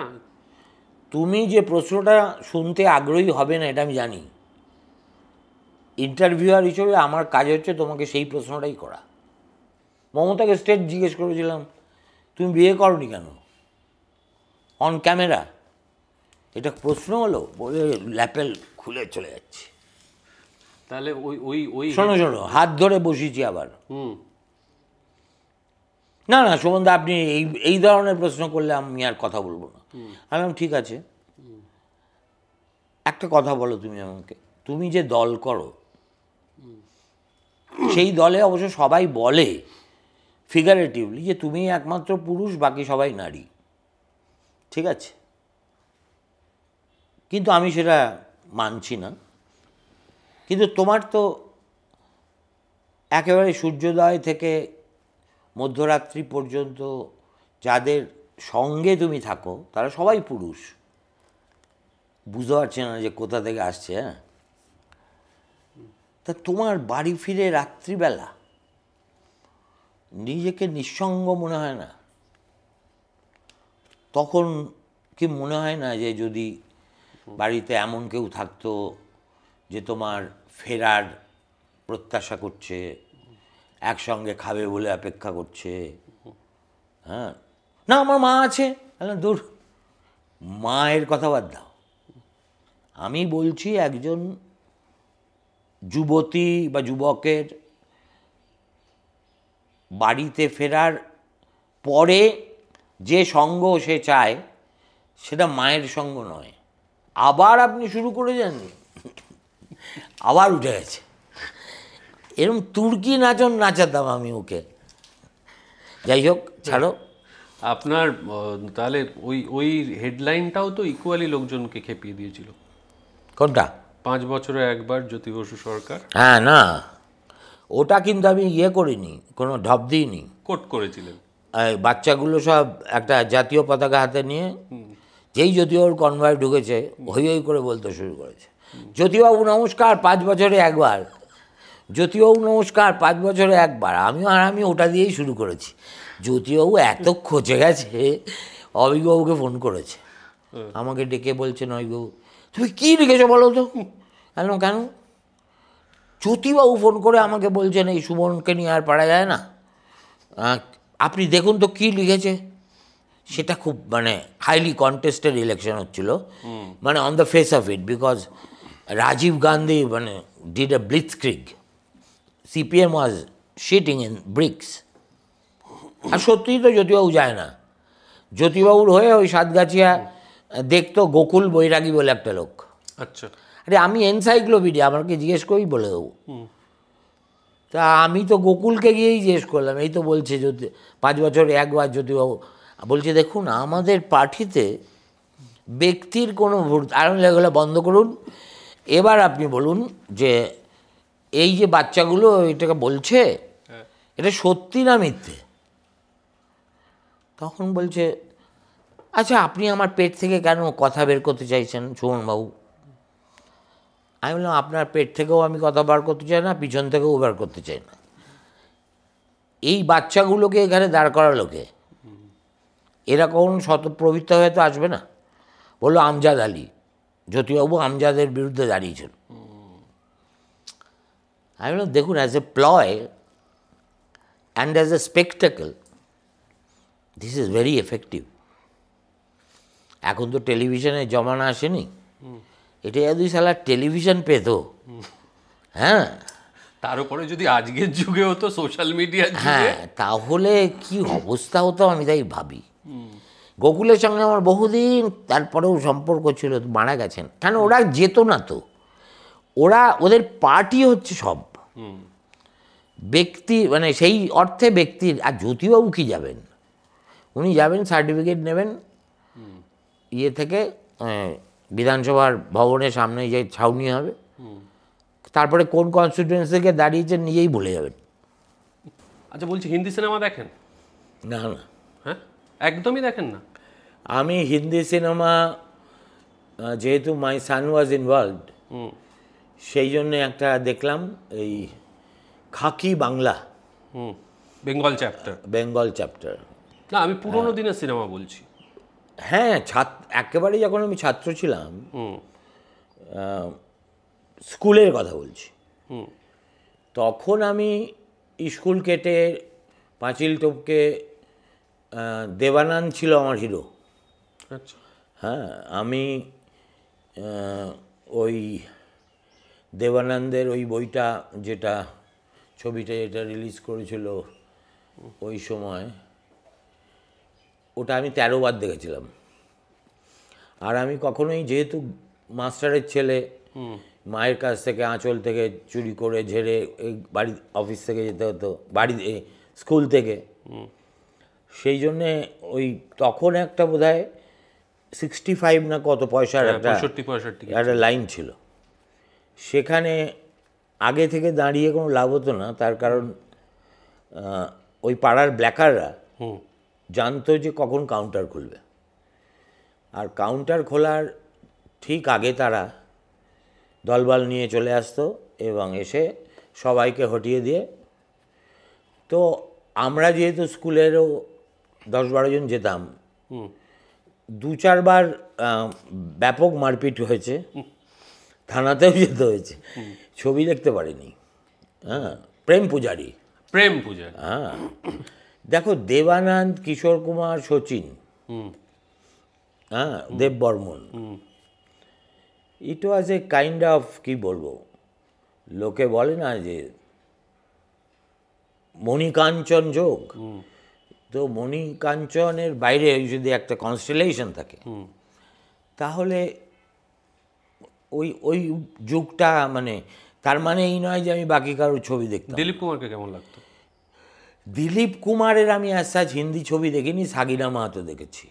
তুমি যে প্রশ্নটা শুনতে আগ্রহী হবে না এটা আমি জানি। ইন্টারভিউয়ার হিসেবে আমার কাজ হচ্ছে তোমাকে সেই প্রশ্নটাই করা। মমতাকে স্ট্রেট জিজ্ঞেস করেছিলাম, তুমি বিয়ে করনি কেন অন ক্যামেরা? এটা প্রশ্ন হলো? বলে ল্যাপেল খুলে চলে যাচ্ছে। তাহলে ওই ওই ওই শোনো হাত ধরে বসিয়েছি আবার। না না সুমনদা, আপনি এই ধরনের প্রশ্ন করলে আমি আর কথা বলবো না। আমি বললাম ঠিক আছে, একটা কথা বলো তুমি আমাকে, তুমি যে দল করো সেই দলে অবশ্য সবাই বলে ফিগারেটিভলি যে তুমি একমাত্র পুরুষ, বাকি সবাই নারী, ঠিক আছে? কিন্তু আমি সেটা মানছি না। কিন্তু তোমার তো একেবারে সূর্যোদয় থেকে মধ্যরাত্রি পর্যন্ত যাদের সঙ্গে তুমি থাকো তারা সবাই পুরুষ। বুঝতে পারছি না যে কোথা থেকে আসছে। হ্যাঁ, তা তোমার বাড়ি ফিরে রাত্রিবেলা নিজেকে নিঃসঙ্গ মনে হয় না? তখন কি মনে হয় না যে যদি বাড়িতে এমন কেউ থাকতো যে তোমার ফেরার প্রত্যাশা করছে, একসঙ্গে খাবে বলে অপেক্ষা করছে? হ্যাঁ, না আমার মা আছে। দূর, মায়ের কথা বাদ দাও। আমি বলছি একজন যুবতী বা যুবকের বাড়িতে ফেরার পরে যে সঙ্গ সে চায় সেটা মায়ের সঙ্গ নয়। আবার আপনি শুরু করে যান, আবার উঠে গেছে। এরকম তুর্কি নাচন নাচাতাম আমি ওকে। যাই হোক, ছাড়ো। আপনার তাহলে ওই ওই হেডলাইনটাও তো ইকুয়ালি লোকজনকে খেপিয়ে দিয়েছিল। কোনটা? 5 বছরে একবার জ্যোতি বসু সরকার। হ্যাঁ, না ওটা কিন্তু আমি ইয়ে করিনি, কোনো ঢপ দিইনি। কোট করেছিলেন। বাচ্চাগুলো সব একটা জাতীয় পতাকা হাতে নিয়ে, যেই জ্যোতিবাবুর কনভয় ঢুকেছে হই হই করে বলতে শুরু করেছে, জ্যোতিবাবু নমস্কার, 5 বছরে একবার। জ্যোতিবাবু নমস্কার, 5 বছরে একবার। আমি ওটা দিয়েই শুরু করেছি। জ্যোতিবাবু এত খচে গেছে, অভিজ্ঞবাবুকে ফোন করেছে, আমাকে ডেকে বলছেন, অভিজ্ঞবাবু তুমি কী লিখেছো বলো তো? কেন? জ্যোতিবাবু ফোন করে আমাকে বলছেন এই সুমনকে নিয়ে আর পারা যায় না, আপনি দেখুন তো কী লিখেছে। সেটা খুব মানে হাইলি কন্টেস্টেড ইলেকশন হচ্ছিল, মানে on the face of it, because Rajiv Gandhi মানে did a blitzkrieg, CPM was sitting in bricks. আর সত্যিই তো জ্যোতিবাবু যায় না। জ্যোতিবাবুর হয়ে ওই সাতগাছিয়া দেখতো গোকুল বৈরাগী বলে একটা লোক। আচ্ছা, আরে আমি এনসাইক্লোপিডিয়া, আমাকে জিজ্ঞেস করেই বলে দেবো। তা আমি তো গোকুলকে গিয়েই জিজ্ঞেস করলাম, এই তো বলছে 5 বছরে একবার জ্যোতিবাবু। বলছে দেখুন আমাদের পার্টিতে ব্যক্তির কোনো ভোট, আরও লেগুলো বন্ধ করুন। এবার আপনি বলুন যে এই যে বাচ্চাগুলো এটাকে বলছে এটা সত্যি না মিথ্যে? তখন বলছে আচ্ছা আপনি আমার পেট থেকে কেন কথা বের করতে চাইছেন সুমনবাবু? আমি বললাম আপনার পেট থেকেও আমি কথা বার করতে চাই না, পিছন থেকেও বার করতে চাই না। এই বাচ্চাগুলোকে এখানে দাঁড় করালোকে, এরা কখন শতপ্রবৃত্ত হয়ে তো আসবে না। বললো আমজাদ আলী, জ্যোতিবাবু আমজাদের বিরুদ্ধে দাঁড়িয়েছিল। আমি বললাম দেখুন as a প্লয় and as a spectacle this is very effective. এখন তো টেলিভিশনের জমানা আসেনি, এটা যদি সালা টেলিভিশন পেত, হ্যাঁ, তার উপরে যদি আজকের যুগে হতো সোশ্যাল মিডিয়া, হ্যাঁ, তাহলে কি অবস্থা হতো আমি তাই ভাবি। গোকুলের সঙ্গে আমার বহুদিন তারপরেও সম্পর্ক ছিল, মারা গেছেন। কেন ওরা যেত না তো, ওদের পার্টি হচ্ছে সব। ব্যক্তি মানে সেই অর্থে ব্যক্তির, আর জ্যোতিবাবু কি যাবেন, উনি যাবেন সার্টিফিকেট নেবেন ইয়ে থেকে, বিধানসভার ভবনের সামনে যে ছাউনি হবে, তারপরে কোন কনস্টিটিউয়েন্সি থেকে দাঁড়িয়েছেন নিজেই ভুলে যাবেন। আচ্ছা বলছি, হিন্দি সিনেমা দেখেন? না না, হ্যাঁ, একদমই দেখেন না? আমি হিন্দি সিনেমা, যেহেতু মাই সান ওয়াজ ইনভলভড, সেই জন্যে একটা দেখলাম এই খাকি বাংলা, বেঙ্গল চ্যাপ্টার। বেঙ্গল চ্যাপ্টার। না, আমি পুরোনো দিনের সিনেমা বলছি। হ্যাঁ, একেবারে যখন আমি ছাত্র ছিলাম, স্কুলের কথা বলছি, তখন আমি স্কুল কেটে পাঁচিল টপকে, দেবানন্দ ছিল আমার হিরো। আচ্ছা। হ্যাঁ, আমি ওই দেবানন্দের ওই বইটা, যেটা ছবিটা যেটা রিলিজ করেছিল ওই সময়, ওটা আমি 13 বার দেখেছিলাম। আর আমি কখনোই, যেহেতু মাস্টারের ছেলে, মায়ের কাছ থেকে আঁচল থেকে চুরি করে ঝেড়ে এই বাড়ি অফিস থেকে যেতে হতো, বাড়ি স্কুল থেকে, সেই জন্যে ওই তখন একটা বোধহয় 65 না কত পয়সার একটা লাইন ছিল, সেখানে আগে থেকে দাঁড়িয়ে কোনো লাভ হতো না। তার কারণ ওই পাড়ার ব্ল্যাকাররা জানতো যে কখন কাউন্টার খুলবে, আর কাউন্টার খোলার ঠিক আগে তারা দলবল নিয়ে চলে আসতো এবং এসে সবাইকে হটিয়ে দিয়ে, তো আমরা যেহেতু স্কুলেরও 10-12 জন যেতাম, 2-4 বার ব্যাপক মারপিট হয়েছে, থানাতেও যেতে হয়েছে, ছবি দেখতে পারিনি। হ্যাঁ, প্রেম পূজারি। হ্যাঁ, দেখো, দেবানন্দ, কিশোর কুমার, শচীন, হ্যাঁ, দেব বর্মন, ইট ওয়াজ এ কাইন্ড অফ, কি বলবো, লোকে বলে না যে মণিকাঞ্চন যোগ, তো মণিকাঞ্চনের বাইরে যদি একটা কনস্টেলেশন থাকে, তাহলে ওই ওই যুগটা, মানে তার মানে এই নয় যে আমি বাকি কারোর ছবি দেখতাম। দিলীপ কুমারকে কেমন লাগতো? দিলীপ কুমারের আমি অ্যাজ হিন্দি ছবি দেখিনি, সাগিনা মাহাতো দেখেছি।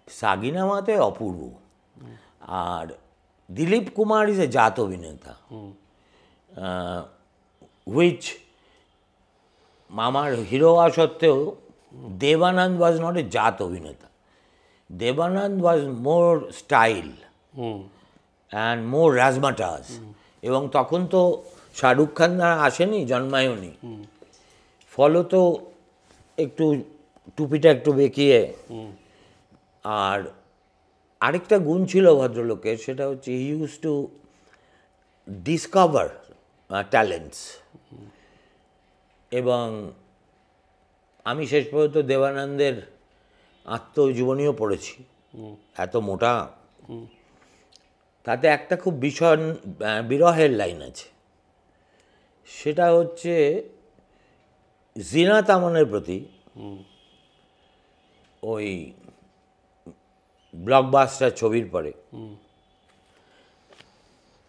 সাগিনা মাহাতো অপূর্ব। আর দিলীপ কুমার ইজ এ জাত অভিনেতা, হুইচ আমার হিরো হওয়া সত্ত্বেও দেবানন্দ ওয়াজ নট এ জাত অভিনেতা। দেবানন্দ ওয়াজ মোর স্টাইল অ্যান্ড মোর রাজমাটাস। এবং তখন তো শাহরুখ খান আসেনি, জন্মায়নি, ফলত একটু টুপিটা একটু বেঁকিয়ে। আর আরেকটা গুণ ছিল ভদ্রলোকের, সেটা হচ্ছে he use to discover talents. এবং আমি শেষ পর্যন্ত দেবানন্দের আত্মজীবনীও পড়েছি, এত মোটা, তাতে একটা খুব ভীষণ বিরহের লাইন আছে, সেটা হচ্ছে জিনাত আমনের প্রতি ওই ব্লকবাস্টার ছবির পরে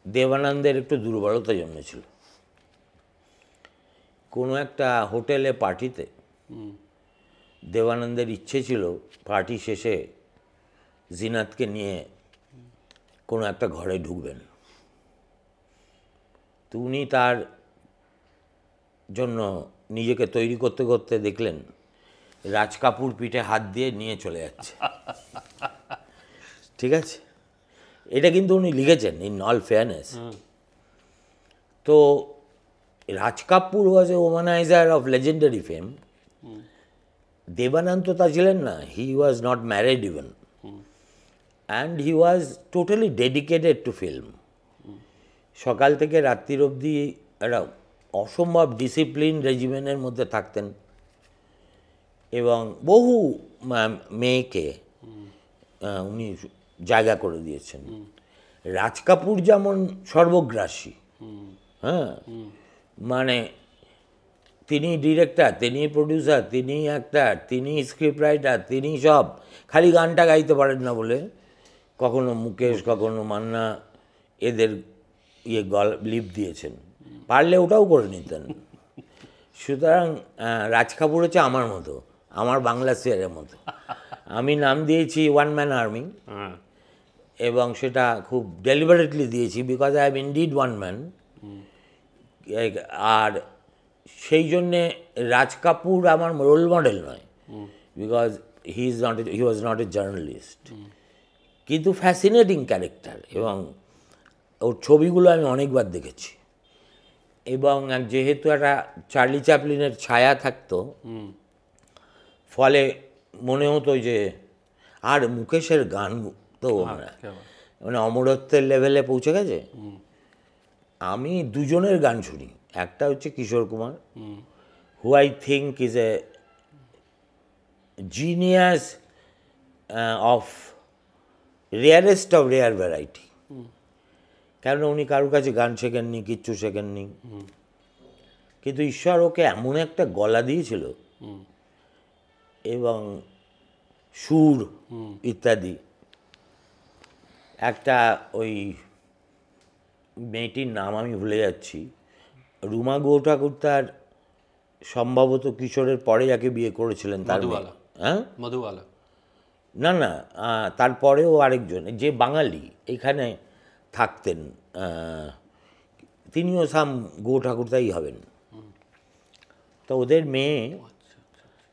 দেবানন্দের একটু দুর্বলতা জন্মেছিল। কোনো একটা হোটেলে পার্টিতে দেবানন্দের ইচ্ছে ছিল পার্টি শেষে জিনাতকে নিয়ে কোনো একটা ঘরে ঢুকবেন। তো উনি তার জন্য নিজেকে তৈরি করতে করতে দেখলেন রাজ কাপুর পিঠে হাত দিয়ে নিয়ে চলে যাচ্ছে। ঠিক আছে, এটা কিন্তু উনি লিখেছেন ইন অল ফেয়ারনেস। তো Raj Kapoor was a womaniser of legendary fame. Dev Anand তো তা ছিলেন না, he was not married even, and he was totally dedicated to film. সকাল থেকে রাত্রির অবধি একটা অসম্ভব ডিসিপ্লিন রেজিমেনের মধ্যে থাকতেন এবং বহু মেয়েকে উনি জায়গা করে দিয়েছেন। রাজ কাপুর যেমন সর্বগ্রাসী, হ্যাঁ, মানে তিনি ডিরেক্টর, তিনি প্রডিউসার, তিনি অ্যাক্টার, তিনি স্ক্রিপ্ট রাইটার, তিনি সব, খালি গানটা গাইতে পারেন না বলে কখনো মুকেশ, কখনো মান্না এদের লিপ দিয়েছেন, পারলে ওটাও করে নিতেন। সুতরাং রাজ কাপুর হচ্ছে আমার মতো, আমার বাংলা সিরিয়ালের মতো। আমি নাম দিয়েছি ওয়ান ম্যান আর্মি, হ্যাঁ, এবং সেটা খুব ডেলিবারেটলি দিয়েছি because I have indeed one man. আর সেই জন্যে রাজ কাপুর আমার রোল মডেল নয়, because he was not a journalist, কিন্তু ফ্যাসিনেটিং ক্যারেক্টার, এবং ওর ছবিগুলো আমি অনেকবার দেখেছি। এবং যেহেতু একটা চার্লি চ্যাপলিনের ছায়া থাকতো, ফলে মনে হতো যে, আর মুকেশের গান তো মানে অমরত্বের লেভেলে পৌঁছে গেছে। আমি দুজনের গান শুনি, একটা হচ্ছে Kishore Kumar, who I think is a genius of rarest of rare variety, কারণ উনি কারোর কাছে গান শেখেননি, কিচ্ছু শেখেননি, কিন্তু ঈশ্বর ওকে এমন একটা গলা দিয়েছিল এবং সুর ইত্যাদি। একটা ওই মেয়েটির নাম আমি ভুলে যাচ্ছি, রুমা গো ঠাকুর তার সম্ভবত কিশোরের পরে যাকে বিয়ে করেছিলেন তার মেয়ে। মধুবালা। হ্যাঁ, মধুবালা। না না, তারপরেও আরেকজন যে বাঙালি এখানে থাকতেন, তিনিও সাম গো ঠাকুরতাই হবেন। তো ওদের মেয়ে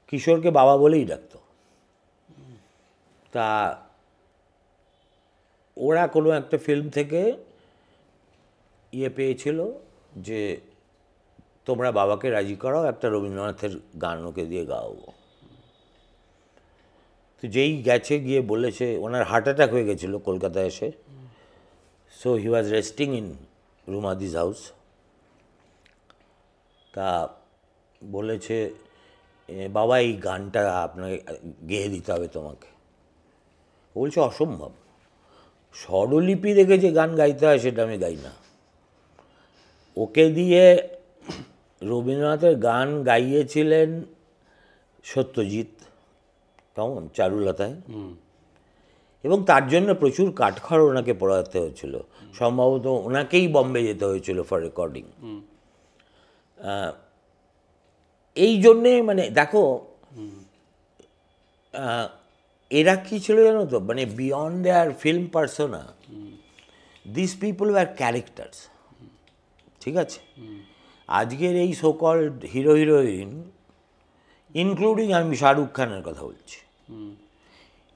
কিশোরকে বাবা বলেই ডাকত। তা ওরা কোনো একটা ফিল্ম থেকে পেয়েছিল যে তোমরা বাবাকে রাজি করাও, একটা রবীন্দ্রনাথের গান ওকে দিয়ে গাওয়াবো। তো যেই গেছে, গিয়ে বলেছে, ওনার হার্ট অ্যাটাক হয়ে গেছিলো কলকাতায় এসে, so he was resting in রুমাদিস হাউস। তা বলেছে, বাবা এই গানটা আপনাকে গেয়ে দিতে হবে তোমাকে। বলছে অসম্ভব, স্বরলিপি দেখে যে গান গাইতে হয় সেটা আমি গাই না। ওকে দিয়ে রবীন্দ্রনাথের গান গাইয়েছিলেন সত্যজিৎ, কেমন চারুলতায়, এবং তার জন্য প্রচুর কাঠখড় ওনাকে পড়াতে হয়েছিল। সম্ভবত ওনাকেই বম্বে যেতে হয়েছিল ফর রেকর্ডিং। এই জন্যে মানে দেখো, এরা কী ছিল জানো তো, মানে beyond there film persona, this people were characters. ঠিক আছে, আজকের এই সোকল্ড হিরো হিরোইন, ইনক্লুডিং আমি শাহরুখ খানের কথা বলছি,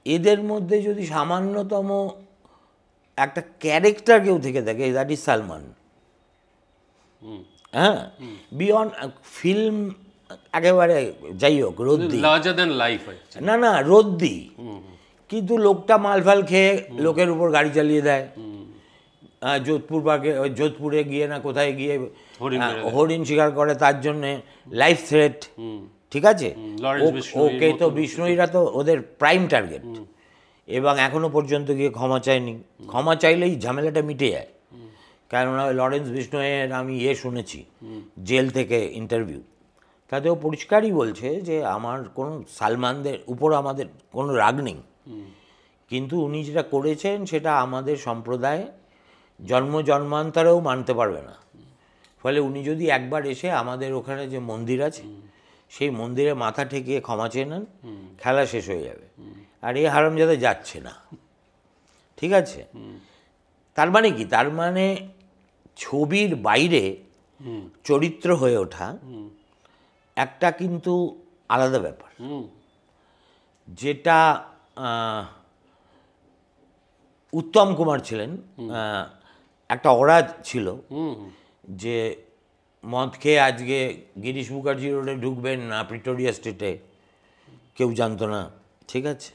এদের মধ্যে যদি সামান্যতম একটা ক্যারেক্টার কেউ থেকে থাকে, দ্যাট ইজ সালমান। হ্যাঁ, বিয়ন্ড ফিল্ম একেবারে, যাই হোক, রদ্দি, লার্জার দ্যান লাইফ। না না, রদ্দি, কিন্তু লোকটা মালফাল খেয়ে লোকের উপর গাড়ি চালিয়ে দেয়। যোধপুর পার্কে, যোধপুরে গিয়ে না কোথায় গিয়ে হরিণ শিকার করে, তার জন্যে লাইফ থ্রেট। ঠিক আছে, ওকে তো বিষ্ণুইরা তো ওদের প্রাইম টার্গেট, এবং এখনো পর্যন্ত গিয়ে ক্ষমা চায়নি। ক্ষমা চাইলেই ঝামেলাটা মিটে যায়, কেননা লরেন্স বিষ্ণুয়ের আমি শুনেছি জেল থেকে ইন্টারভিউ, তাতেও পরিষ্কারই বলছে যে আমার কোনো সালমানদের উপর আমাদের কোনো রাগ নেই, কিন্তু উনি যেটা করেছেন সেটা আমাদের সম্প্রদায় জন্ম জন্মান্তরেও মানতে পারবে না। ফলে উনি যদি একবার এসে আমাদের ওখানে যে মন্দির আছে সেই মন্দিরে মাথা ঠেকিয়ে ক্ষমা চেয়ে নেন, খেলা শেষ হয়ে যাবে। আর এই হারামজাদা যাচ্ছে না। ঠিক আছে, তার মানে কি, তার মানে ছবির বাইরে চরিত্র হয়ে ওঠা একটা কিন্তু আলাদা ব্যাপার, যেটা উত্তম কুমার ছিলেন, একটা অরাজ ছিল যে মদ খেয়ে আজকে গিরিশ মুখার্জি রোডে ঢুকবেন না প্রিটোরিয়া স্ট্রিটে, কেউ জানতো না। ঠিক আছে,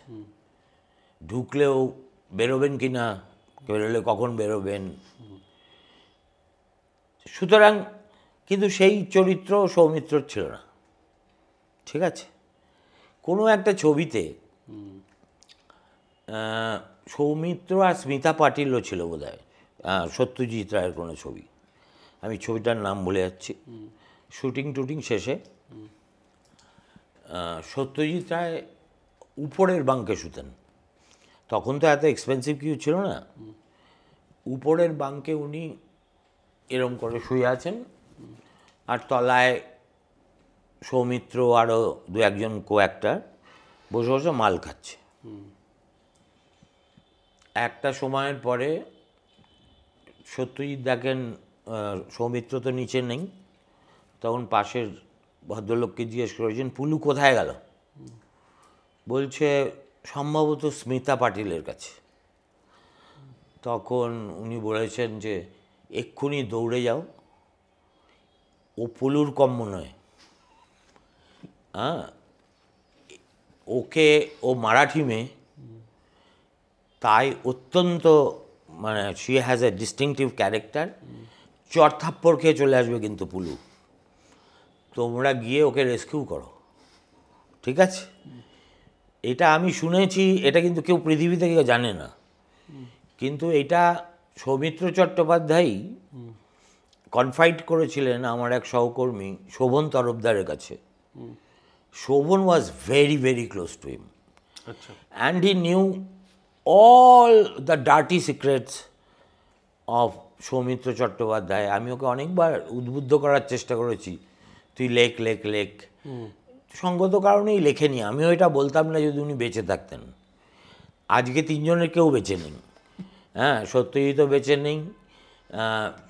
ঢুকলেও বেরোবেন কি না, বেরোলে কখন বেরোবেন। সুতরাং কিন্তু সেই চরিত্র সৌমিত্রর ছিল না। ঠিক আছে, কোনো একটা ছবিতে সৌমিত্র আর স্মিতা পাটিলও ছিল বোধ হয়, সত্যজিৎ রায়ের কোনো ছবি, আমি ছবিটার নাম ভুলে যাচ্ছি। শুটিং শেষে সত্যজিৎ রায় উপরের বাঙ্কে শুতেন, তখন তো এত এক্সপেন্সিভ কিছু ছিল না। উপরের বাঙ্কে উনি এরম করে শুয়ে আছেন, আর তলায় সৌমিত্র আরও দু একজন কো অ্যাক্টার বসে বসে মাল খাচ্ছে। একটা সময়ের পরে সত্যজিৎ দেখেন সৌমিত্র তো নিচে নেই, তখন পাশের ভদ্রলোককে জিজ্ঞেস করেছেন পুলু কোথায় গেল, বলছে সম্ভবত স্মিতা পাটিলের কাছে। তখন উনি বলেছেন যে এক্ষুনি দৌড়ে যাও, ও পুলুর কম্য নয়, হ্যাঁ ওকে, ও মারাঠি মেয়ে, তাই অত্যন্ত মানে she has a distinctive character, চড়থাপ্পড় খেয়ে চলে আসবে কিন্তু পুলু, তোমরা গিয়ে ওকে রেস্কিউ করো, ঠিক আছে? এটা আমি শুনেছি, এটা কিন্তু কেউ পৃথিবীতে কেউ জানে না, কিন্তু এটা সৌমিত্র চট্টোপাধ্যায় কনফাইড করেছিলেন আমার এক সহকর্মী শোভন তরফদারের কাছে। Sovan was very very close to him, আচ্ছা, and he knew all the dirty secrets of Soumitra Chattopadhyay. আমি ওকে অনেকবার উদ্বুদ্ধ করার চেষ্টা করেছি, তুই লেখ লেখ লেখ, সঙ্গত কারণেই লেখেনি। আমিও এটা বলতাম না যদি উনি বেঁচে থাকতেন। আজকে তিনজনের কেউ বেঁচে নেই, হ্যাঁ, সত্যজিৎও বেঁচে নেই,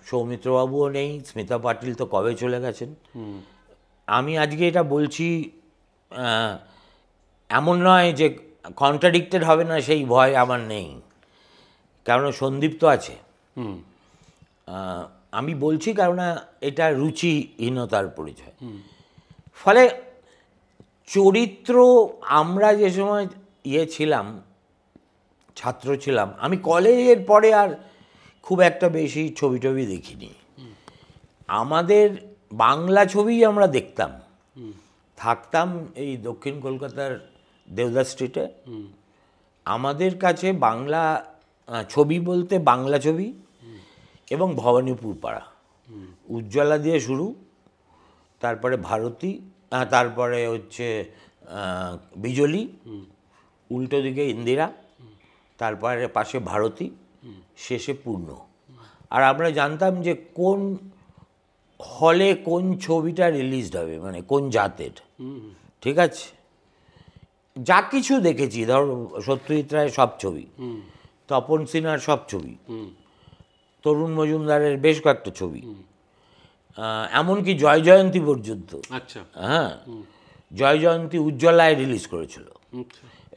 সৌমিত্রবাবুও নেই, স্মিতা পাটিল তো কবে চলে গেছেন। আমি আজকে এটা বলছি এমন নয় যে কন্ট্রাডিক্টেড হবে না সেই ভয় আমার নেই, কারণ সন্দীপ তো আছে। আমি বলছি কারণ এটা রুচিহীনতার পরিচয়। ফলে চরিত্র, আমরা যে সময় ছিলাম, ছাত্র ছিলাম, আমি কলেজের পরে আর খুব একটা বেশি ছবি টবি দেখিনি। আমাদের বাংলা ছবি আমরা দেখতাম, থাকতাম এই দক্ষিণ কলকাতার দেওদাস স্ট্রিটে। আমাদের কাছে বাংলা ছবি বলতে বাংলা ছবি এবং ভবানীপুর পাড়া, উজ্জ্বলা দিয়ে শুরু, তারপরে ভারতী, তারপরে হচ্ছে বিজলি, উল্টো দিকে ইন্দিরা, তারপরে পাশে ভারতী, শেষে পূর্ণ। আর আমরা জানতাম যে কোন হলে কোন ছবিটা রিলিজড হবে, মানে কোন জাতের, ঠিক আছে? যা কিছু দেখেছি, ধর সত্যজিৎ রায়ের সব ছবি, তপন সিনহার সব ছবি, তরুণ মজুমদারের বেশ কয়েকটা ছবি, এমনকি জয় জয়ন্তী পর্যন্ত। আচ্ছা, হ্যাঁ, জয় জয়ন্তী উজ্জ্বলায় রিলিজ করেছিল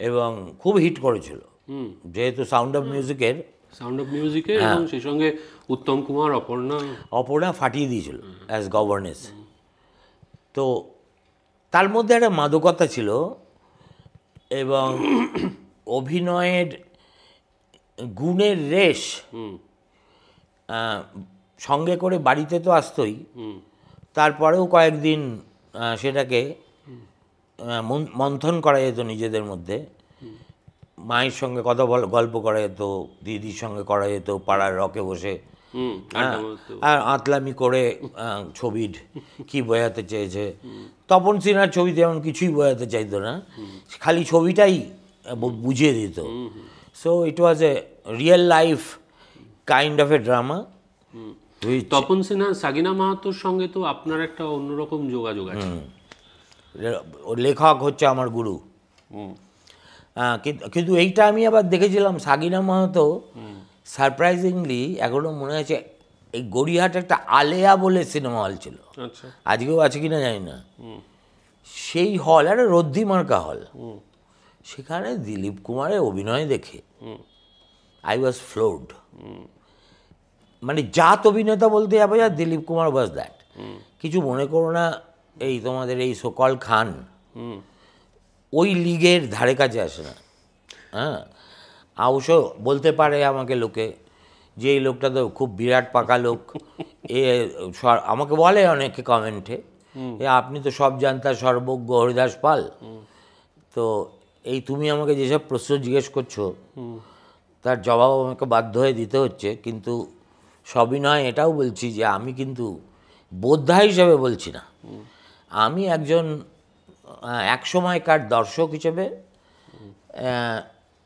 এবং খুব হিট করেছিল, যেহেতু সাউন্ড অফ মিউজিকের এবং সেই সঙ্গে উত্তম কুমার, অপর্ণা ফাটিয়ে দিয়েছিল অ্যাজ গভর্নেস। তো তার মধ্যে একটা মাদকতা ছিল এবং অভিনয়ের গুণের রেশ সঙ্গে করে বাড়িতে তো আসতোই, তারপরেও কয়েকদিন সেটাকে মন্থন করা যেত নিজেদের মধ্যে। মায়ের সঙ্গে কথা গল্প করা যেত, দিদির সঙ্গে করা যেত, পাড়ার রকে বসে আর আতলামি করে ছবির কি বোঝাতে চেয়েছে। তপন সিনহার ছবিতে এমন কিছুই বোঝাতে চাইতো না, খালি ছবিটাই বুঝিয়ে দিত। So it was a real life kind of a drama. Tapan Sinha, Sagina মাহাতোর সঙ্গে তো আপনার একটা অন্যরকম যোগাযোগ আছে। লেখক হচ্ছে আমার গুরু। কিন্তু এইটা আমি আবার দেখেছিলাম, সাগিনা মাহাতো সারপ্রাইজিংলি এখনো মনে আছে, এই গড়িয়াহাটে একটা আলেয়া বলে সিনেমা হল ছিল, আজকেও আছে কিনা জানি না। সেই হল একটা রদ্দি মার্কা হল, সেখানে দিলীপ কুমারের অভিনয় দেখে আই ওয়াজ ফ্লোড। মানে জাত অভিনেতা বলতে যাবে, যা দিলীপ কুমার ওয়াজ দ্যাট। কিছু মনে করো না, এই তোমাদের এই সকল খান ওই লিগের ধারে কাছে আসে না। হ্যাঁ, অবশ্য বলতে পারে আমাকে লোকে যে এই লোকটা তো খুব বিরাট পাকা লোক, আমাকে বলে অনেকে কমেন্টে, আপনি তো সব জানতা সর্বজ্ঞ হরিদাস পাল। তো এই তুমি আমাকে যেসব প্রশ্ন জিজ্ঞেস করছো তার জবাব আমাকে বাধ্য হয়ে দিতে হচ্ছে, কিন্তু সবই নয় এটাও বলছি যে আমি কিন্তু বোদ্ধা হিসেবে বলছি না, আমি একজন এক সময়কার দর্শক হিসেবে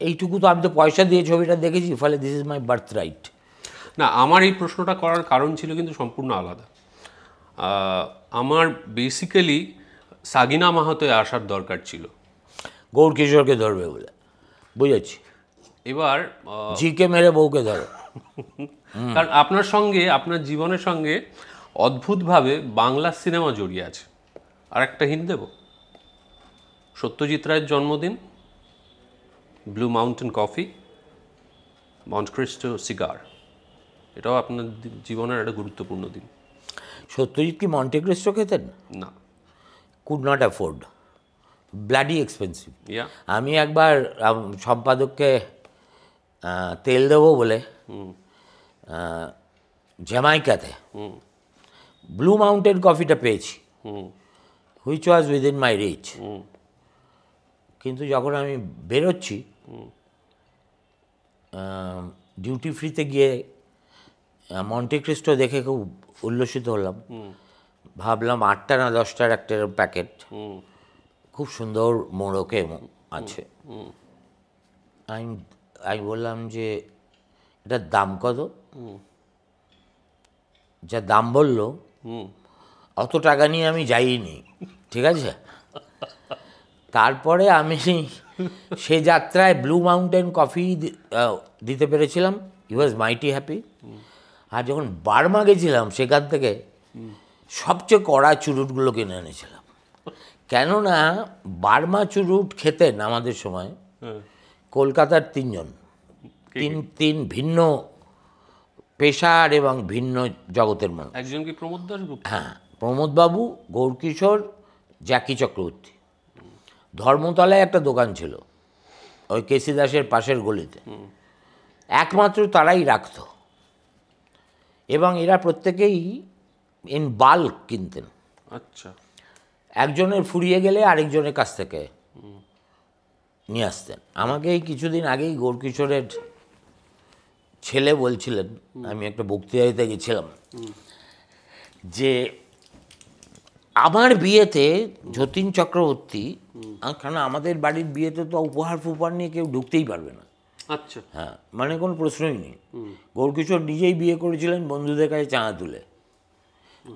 এইটুকু তো, আমি তো পয়সা দিয়ে ছবিটা দেখেছি, ফলে this is my birth right. না, আমার এই প্রশ্নটা করার কারণ ছিল কিন্তু সম্পূর্ণ আলাদা। আমার বেসিক্যালি সাগিনা মাহাতোয় আসার দরকার ছিল। গৌরকিশোরকে ধরবে বলে, বুঝেছি। এবার জিকে মেরে বউকে ধরো। কারণ আপনার সঙ্গে, আপনার জীবনের সঙ্গে অদ্ভুতভাবে বাংলা সিনেমা জড়িয়ে আছে। আর একটা হিন্ট দেব, সত্যজিৎ রায়ের জন্মদিন, ব্লু মাউন্টেন কফি, মন্টক্রিস্টো সিগার, এটাও আপনার জীবনের একটা গুরুত্বপূর্ণ দিন। সত্যজিৎ কি মন্টেক্রিস্টো খেতেন? না। Could not afford, bloody expensive. Yeah. আমি একবার সম্পাদককে তেল দেবো বলে জ্যামাইকাতে ব্লু মাউন্টেন কফিটা পেয়েছি, which was within my reach. কিন্তু যখন আমি বেরোচ্ছি ডিউটি ফ্রিতে গিয়ে মন্টেক্রিস্টো দেখে খুব উল্লসিত হলাম। ভাবলাম 8টা না 10টার একটা প্যাকেট, খুব সুন্দর মোড়কে আছে। আমি বললাম যে এটার দাম কত? যা দাম বললো অত টাকা নিয়ে আমি যাইনি, ঠিক আছে। তারপরে আমি সে যাত্রায় ব্লু মাউন্টেন কফি দিতে পেরেছিলাম, হি ওয়াজ মাইটি হ্যাপি। আর যখন বার্মা গেছিলাম সেখান থেকে সবচেয়ে কড়া চুরুটগুলো কিনে এনেছিলাম, কেননা বার্মা চুরুট খেতেন আমাদের সময় কলকাতার তিনজন, তিন ভিন্ন পেশার এবং ভিন্ন জগতের মানুষ। একজন কি প্রমোদ দাশগুপ্ত? হ্যাঁ, প্রমোদবাবু, গৌরকিশোর, জ্যাকি চক্রবর্তী। ধর্মতলায় একটা দোকান ছিল ওই কেসি দাসের পাশের গলিতে, একমাত্র তারাই রাখত। এবং এরা প্রত্যেকেই ইন বাল্ক কিনতেন। আচ্ছা। একজনের ফুরিয়ে গেলে আরেকজনের কাছ থেকে নিয়ে আসতেন। আমাকে এই কিছুদিন আগেই গৌরকিশোরের ছেলে বলছিলেন, আমি একটা বক্তৃতাতে গেছিলাম, যে আমার বিয়েতে যতীন চক্রবর্তী, কারণ আমাদের বাড়ির বিয়েতে তো উপহার ফুপার নিয়ে কেউ ঢুকতেই পারবে না। আচ্ছা। হ্যাঁ, মানে কোনো প্রশ্নই নেই। গৌরকিশোর নিজেই বিয়ে করেছিলেন বন্ধুদের কাছে চাঁদা তুলে,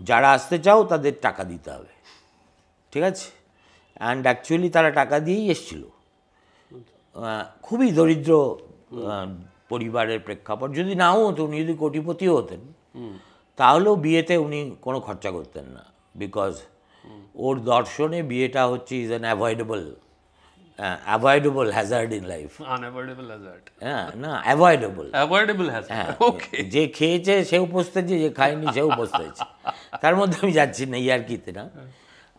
যারা আসতে চাও তাদের টাকা দিতে হবে, ঠিক আছে। অ্যান্ড অ্যাকচুয়ালি তারা টাকা দিয়েই এসছিল। খুবই দরিদ্র পরিবারের প্রেক্ষাপট, যদি নাও হতো, উনি যদি কোটিপতিও হতেন তাহলেও বিয়েতে উনি কোনো খরচা করতেন না, বিকজ ওর দর্শনে বিয়েটা হচ্ছে is an avoidable Hazard in life. Unavoidable Hazard. হ্যাঁ, না, অ্যাভয়েডেবল। Avoidable Hazard. হ্যাঁ, ওকে। যে খেয়েছে সেও পস্তেছে, যে খায়নি সেও পস্তেছে, তার মধ্যে আমি যাচ্ছি না ইয়ার্কিতে না।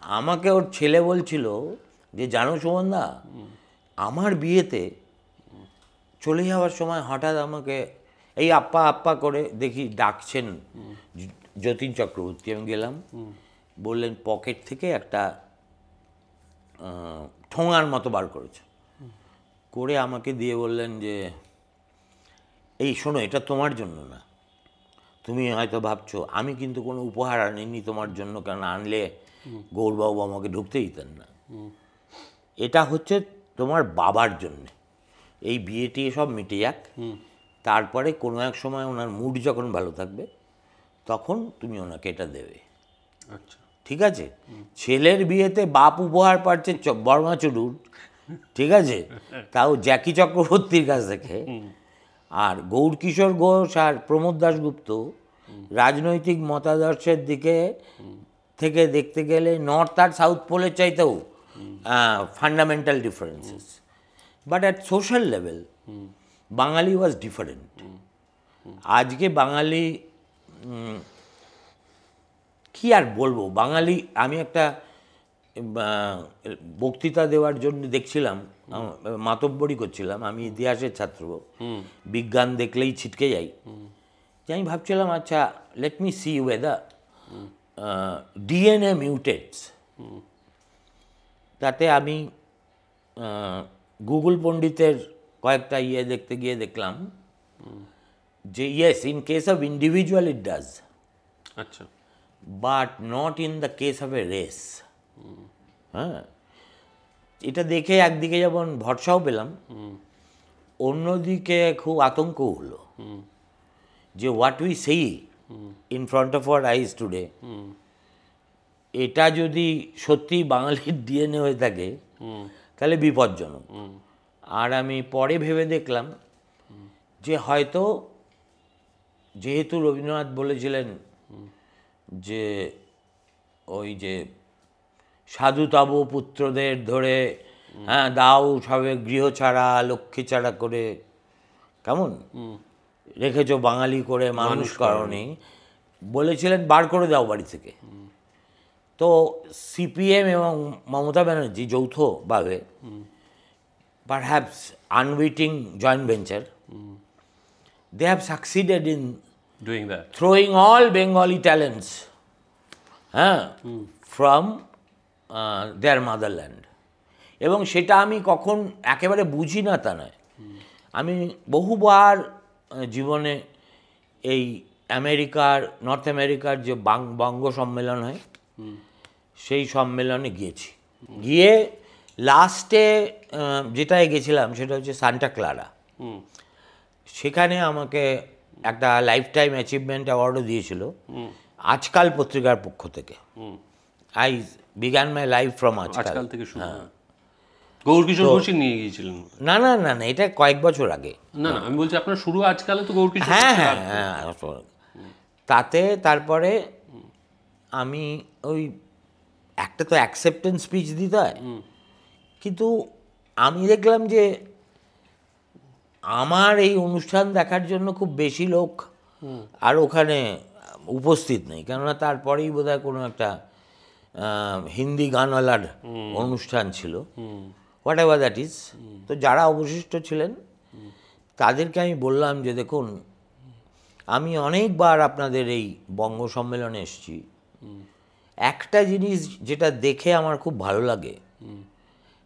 আমাকে ওর ছেলে বলছিল যে জানো সুমনদা, আমার বিয়েতে চলে যাওয়ার সময় হঠাৎ আমাকে এই আপ্পা আপ্পা করে দেখি ডাকছেন যতীন চক্রবর্তী। আমি গেলাম, বললেন পকেট থেকে একটা ঠোঙার মতো বার করেছে, করে আমাকে দিয়ে বললেন যে এই শোনো, এটা তোমার জন্য না, তুমি হয়তো ভাবছো আমি কিন্তু কোনো উপহার আনিনি তোমার জন্য, কারণ আনলে গৌরবাবু আমাকে ঢুকতে দিতেন না, এটা হচ্ছে তোমার বাবার জন্যে। এই বিয়েটি সব মিটে যাক, তারপরে কোনো এক সময় ওনার মুড যখন ভালো থাকবে তখন তুমি ওনাকে এটা দেবে। আচ্ছা, ঠিক আছে। ছেলের বিয়েতে বাপ উপহার পাচ্ছে বর্মা চুরুট, ঠিক আছে, তাও জ্যাকি চক্রবর্তীর কাছ থেকে। আর গৌরকিশোর ঘোষ আর প্রমোদ দাশগুপ্ত রাজনৈতিক মতাদর্শের দিকে থেকে দেখতে গেলে নর্থ আর সাউথ পোলের চাইতেও fundamental differences, but at social level Bangali was different. আজকে বাঙালি কি আর বলবো, বাঙালি, আমি একটা বক্তৃতা দেওয়ার জন্য দেখছিলাম, মাতব্বরি করছিলাম, আমি ইতিহাসের ছাত্র, বিজ্ঞান দেখলেই ছিটকে যাই, যে আমি ভাবছিলাম আচ্ছা let me see whether DNA mutates. তাতে আমি গুগল পণ্ডিতের কয়েকটা দেখতে গিয়ে দেখলাম যে yes, in case of individual it does, আচ্ছা, but not in the case of a race. হ্যাঁ, এটা দেখে একদিকে যেমন ভরসাও পেলাম, অন্যদিকে খুব আতঙ্ক হলো যে হোয়াট উই সেই in front of our eyes today এটা যদি সত্যি বাঙালির ডিএনএ হয়ে থাকে তাহলে বিপজ্জনক। আর আমি পরে ভেবে দেখলাম যে হয়তো যেহেতু রবীন্দ্রনাথ বলেছিলেন যে ওই যে সাধু তাবু পুত্রদের ধরে দাও সবে গৃহ ছাড়া লক্ষ্মী ছাড়া করে কেমন রেখেছো বাঙালি করে মানুষ করনি, বলেছিলেন বার করে দাও বাড়ি থেকে। তো সিপিএম এবং মমতা ব্যানার্জি যৌথভাবে perhaps unwitting joint venture they have succeeded in doing that, throwing all Bengali talents from their motherland. এবং সেটা আমি কখন একেবারে বুঝি না তা নয়, আমি বহুবার জীবনে এই নর্থ আমেরিকার যে বঙ্গ সম্মেলন হয় সেই সম্মেলনে গিয়েছি। গিয়ে লাস্টে যেটায় গেছিলাম সেটা হচ্ছে সান্টা ক্লারা। সেখানে আমাকে একটা লাইফ টাইম অ্যাচিভমেন্ট অ্যাওয়ার্ডও দিয়েছিল আজকাল পত্রিকার পক্ষ থেকে। I began my life from আজকাল থেকে শুরু। গৌরকিশোর ঘোষই নিয়ে গিয়েছিলেন? না না না না, এটা কয়েক বছর আগে। না না, আমি বলছি আপনার শুরু আজকালে তো গৌরকিশোর। হ্যাঁ হ্যাঁ হ্যাঁ, তাতে তারপরে আমি ওই একটা তো অ্যাকসেপ্টেন্স স্পিচ দিতে হয়, কিন্তু আমি দেখলাম যে আমার এই অনুষ্ঠান দেখার জন্য খুব বেশি লোক আর ওখানে উপস্থিত নেই, কেননা তারপরেই বোধহয় কোনো একটা হিন্দি গানওয়ালার অনুষ্ঠান ছিল, হোয়াট এভার দ্যাট ইজ। তো যারা অবশিষ্ট ছিলেন তাদেরকে আমি বললাম যে দেখুন, আমি অনেকবার আপনাদের এই বঙ্গ সম্মেলনে এসেছি, একটা জিনিস যেটা দেখে আমার খুব ভালো লাগে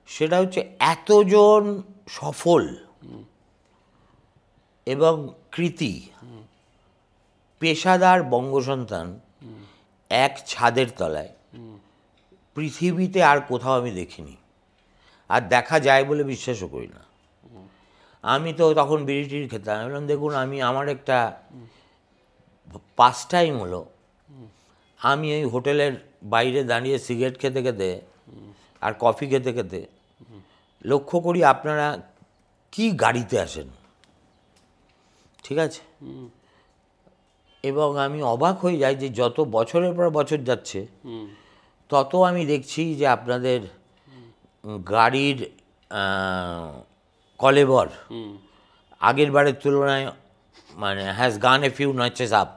সেটা হচ্ছে এতজন সফল এবং কৃতি পেশাদার বঙ্গসন্তান এক ছাদের তলায় পৃথিবীতে আর কোথাও আমি দেখিনি, আর দেখা যায় বলে বিশ্বাসও করি না। আমি তো তখন বিড়ি টিড়ি খেতাম, আমি বললাম দেখুন, আমার একটা পাস টাইম হলো আমি এই হোটেলের বাইরে দাঁড়িয়ে সিগারেট খেতে খেতে আর কফি খেতে খেতে লক্ষ্য করি আপনারা কি গাড়িতে আসেন, ঠিক আছে? এবং আমি অবাক হয়ে যাই যে যত বছরের পর বছর যাচ্ছে তত আমি দেখছি যে আপনাদের গাড়ির কলেবর আগের বারের তুলনায় মানে has gone a few নচেস up.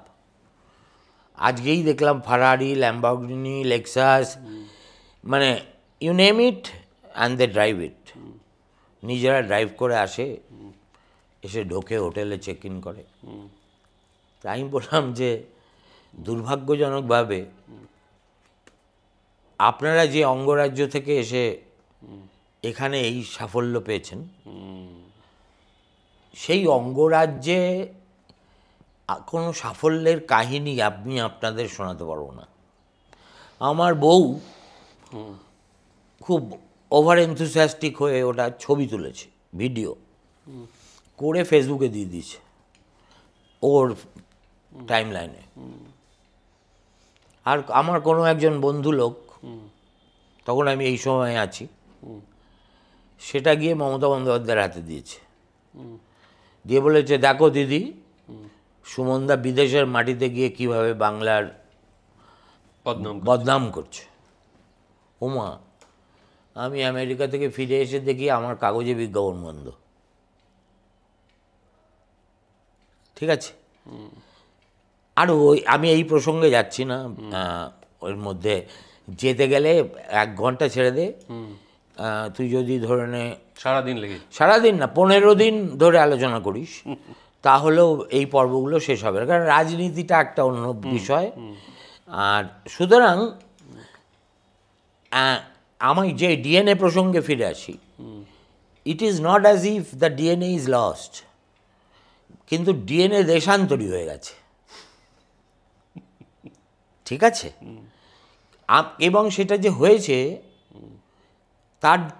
আজকেই দেখলাম ফারারি, ল্যাম্বরগিনি, লেক্সাস, মানে you name it and they drive it. নিজেরা ড্রাইভ করে আসে, এসে ঢোকে হোটেলে চেক ইন করে। তাই আমি বললাম যে দুর্ভাগ্যজনকভাবে আপনারা যে অঙ্গরাজ্য থেকে এসে এখানে এই সাফল্য পেয়েছেন, সেই অঙ্গরাজ্যে কোনো সাফল্যের কাহিনী আমি আপনাদের শোনাতে পারবো না। আমার বউ খুব ওভার এনথুসিয়াস্টিক হয়ে ওটা ছবি তুলেছে, ভিডিও করে ফেসবুকে দিয়ে দিয়েছে ওর টাইম লাইনে। আর আমার কোনো একজন বন্ধু লোক, তখন আমি এই সময় আছি, সেটা গিয়ে মমতা বন্দ্যোপাধ্যায়ের হাতে দিয়েছে, দিয়ে বলেছে দেখো দিদি, সুমনদা বিদেশের মাটিতে গিয়ে কিভাবে বাংলার বদনাম করছে। ওমা, আমি আমেরিকা থেকে ফিরে এসে দেখি আমার কাগজে বিজ্ঞাপন বন্ধ। ঠিক আছে, আর আমি এই প্রসঙ্গে যাচ্ছি না, ওর মধ্যে যেতে গেলে 1 ঘন্টা ছেড়ে দে, তুই যদি ধরে নে সারাদিন না 15 দিন ধরে আলোচনা করিস তাহলেও এই পর্বগুলো শেষ হবে না, কারণ রাজনীতিটা একটা অন্য বিষয়। আর সুতরাং আমি যে ডিএনএ প্রসঙ্গে ফিরে আসি, it is not as if the DNA is lost, কিন্তু ডিএনএ দেশান্তরী হয়ে গেছে, ঠিক আছে? এবং সেটা যে হয়েছে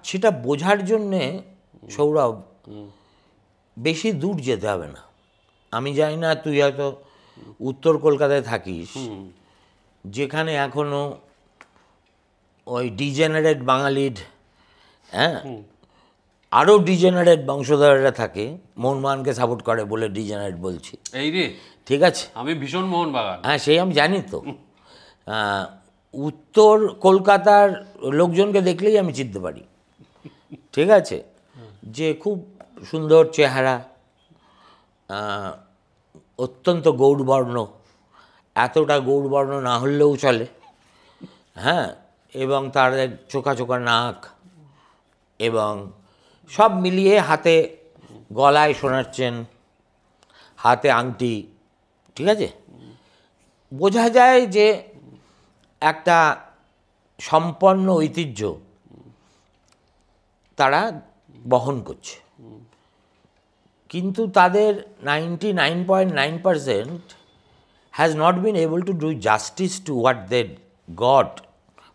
সেটা বোঝার জন্যে সৌরভ বেশি দূর যেতে হবে না। আমি জানি না, তুই হয়তো উত্তর কলকাতায় থাকিস, যেখানে এখনও ওই ডিজেনারেট বাঙালির, হ্যাঁ, আরও ডিজেনারেট বংশধরেরা থাকে, মোহনবাগানকে সাপোর্ট করে বলে ডিজেনারেট বলছি, এই রে, ঠিক আছে? আমি ভীষণ মোহনবাগান। হ্যাঁ, সেই আমি জানি তো। উত্তর কলকাতার লোকজনকে দেখলেই আমি চিনতে পারি, ঠিক আছে, যে খুব সুন্দর চেহারা, অত্যন্ত গৌড়বর্ণ, এতটা গৌড়বর্ণ না হলেও চলে, হ্যাঁ, এবং তাদের চোখা চোখা নাক, এবং সব মিলিয়ে হাতে গলায় সোনার চেন, হাতে আংটি, ঠিক আছে, বোঝা যায় যে একটা সম্পন্ন ঐতিহ্য তারা বহন করছে। কিন্তু তাদের 99.9% has not been able to do justice to what they got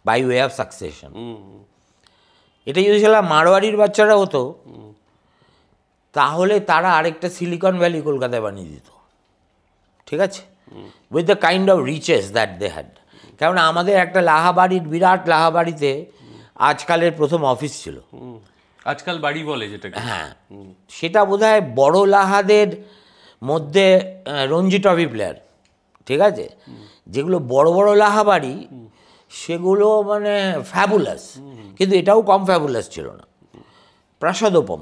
by way of succession. এটা যদি ছিল মারোয়ারির বাচ্চারা হতো, তাহলে তারা আরেকটা সিলিকন ভ্যালি কলকাতায় বানিয়ে দিত, ঠিক আছে, with the kind of riches that they had. কারণ আমাদের একটা লাহাবাড়ির, বিরাট লাহাবাড়িতে আজকালের প্রথম অফিস ছিল, আজকাল বাড়ি বলে যেটাকে। হ্যাঁ, সেটা বোধহয় বড় লাহাদের মধ্যে রঞ্জি ট্রফি প্লেয়ার, ঠিক আছে, যেগুলো বড় বড় লাহাবাড়ি সেগুলো মানে ফ্যাবুলাস, কিন্তু এটাও কম ফ্যাবুলাস ছিল না, প্রাসাদোপম।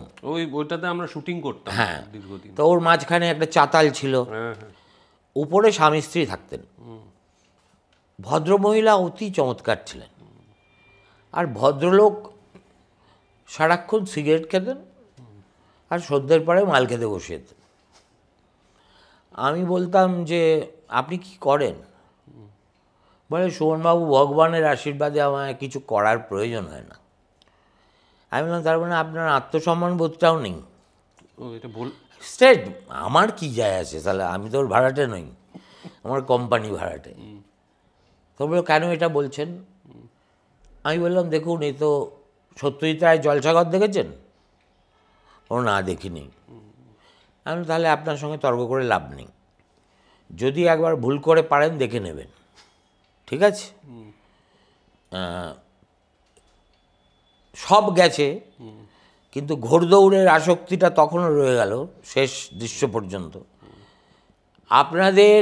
ওইটাতে আমরা শুটিং করতাম, হ্যাঁ, দীর্ঘদিন। তো ওর মাঝখানে একটা চাতাল ছিল, উপরে স্বামী স্ত্রী থাকতেন। ভদ্রমহিলা অতি চমৎকার ছিলেন, আর ভদ্রলোক সারাক্ষণ সিগারেট খেতেন আর সন্ধ্যের পরে মাল খেতে বসে যেতেন। আমি বলতাম যে আপনি কি করেন? বলে সুমনবাবু, ভগবানের আশীর্বাদে আমায় কিছু করার প্রয়োজন হয় না। আমি বললাম তার মানে আপনার আত্মসম্মান বোধটাও নেই? স্ট্রেট, আমার কি যায় আছে তাহলে, আমি তো ওর ভাড়াটে নই, আমার কোম্পানি ভাড়াটে। তো বললো কেন এটা বলছেন? আমি বললাম দেখুন, এই তো সত্যজিৎ রায় জলসাঘর দেখেছেন? ও না, দেখিনি। আমি তাহলে আপনার সঙ্গে তর্ক করে লাভ নেই, যদি একবার ভুল করে পারেন দেখে নেবেন, ঠিক আছে? সব গেছে, কিন্তু ঘোড়দৌড়ের আসক্তিটা তখনও রয়ে গেল শেষ দৃশ্য পর্যন্ত। আপনাদের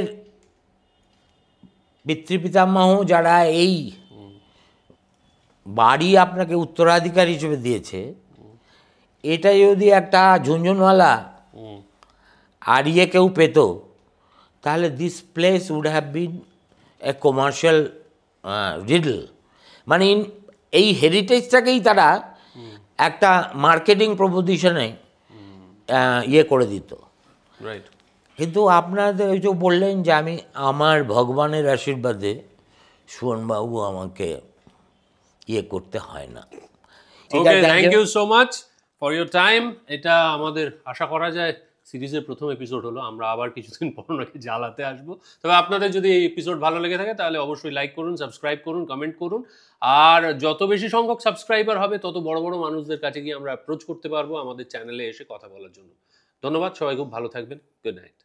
পিতৃপিতামহ যারা এই বাড়ি আপনাকে উত্তরাধিকার হিসেবে দিয়েছে, এটা যদি একটা ঝুনঝুনওয়ালা আড়িয়ে কেউ পেত, তাহলে this place would have been a commercial riddle. মানে এই হেরিটেজটাকেই তারা একটা মার্কেটিং প্রপোজিশনে ইয়ে করে দিত। রাইট। কিন্তু আপনাদের ওই যে বললেন যে আমি আমার ভগবানের আশীর্বাদে সুমনবাবু আমাকে ইয়ে করতে হয় না। Okay, thank you so much for your time. এটা আমাদের আশা করা যায় সিরিজের প্রথম এপিসোড হলো, আমরা আবার কিছুদিন পর নাকি জ্বালাতে আসবো। তবে আপনাদের যদি এই এপিসোড ভালো লেগে থাকে তাহলে অবশ্যই লাইক করুন, সাবস্ক্রাইব করুন, কমেন্ট করুন। আর যত বেশি সংখ্যক সাবস্ক্রাইবার হবে তত বড় বড় মানুষদের কাছে গিয়ে আমরা অ্যাপ্রোচ করতে পারবো আমাদের চ্যানেলে এসে কথা বলার জন্য। ধন্যবাদ, সবাই খুব ভালো থাকবেন। Good night.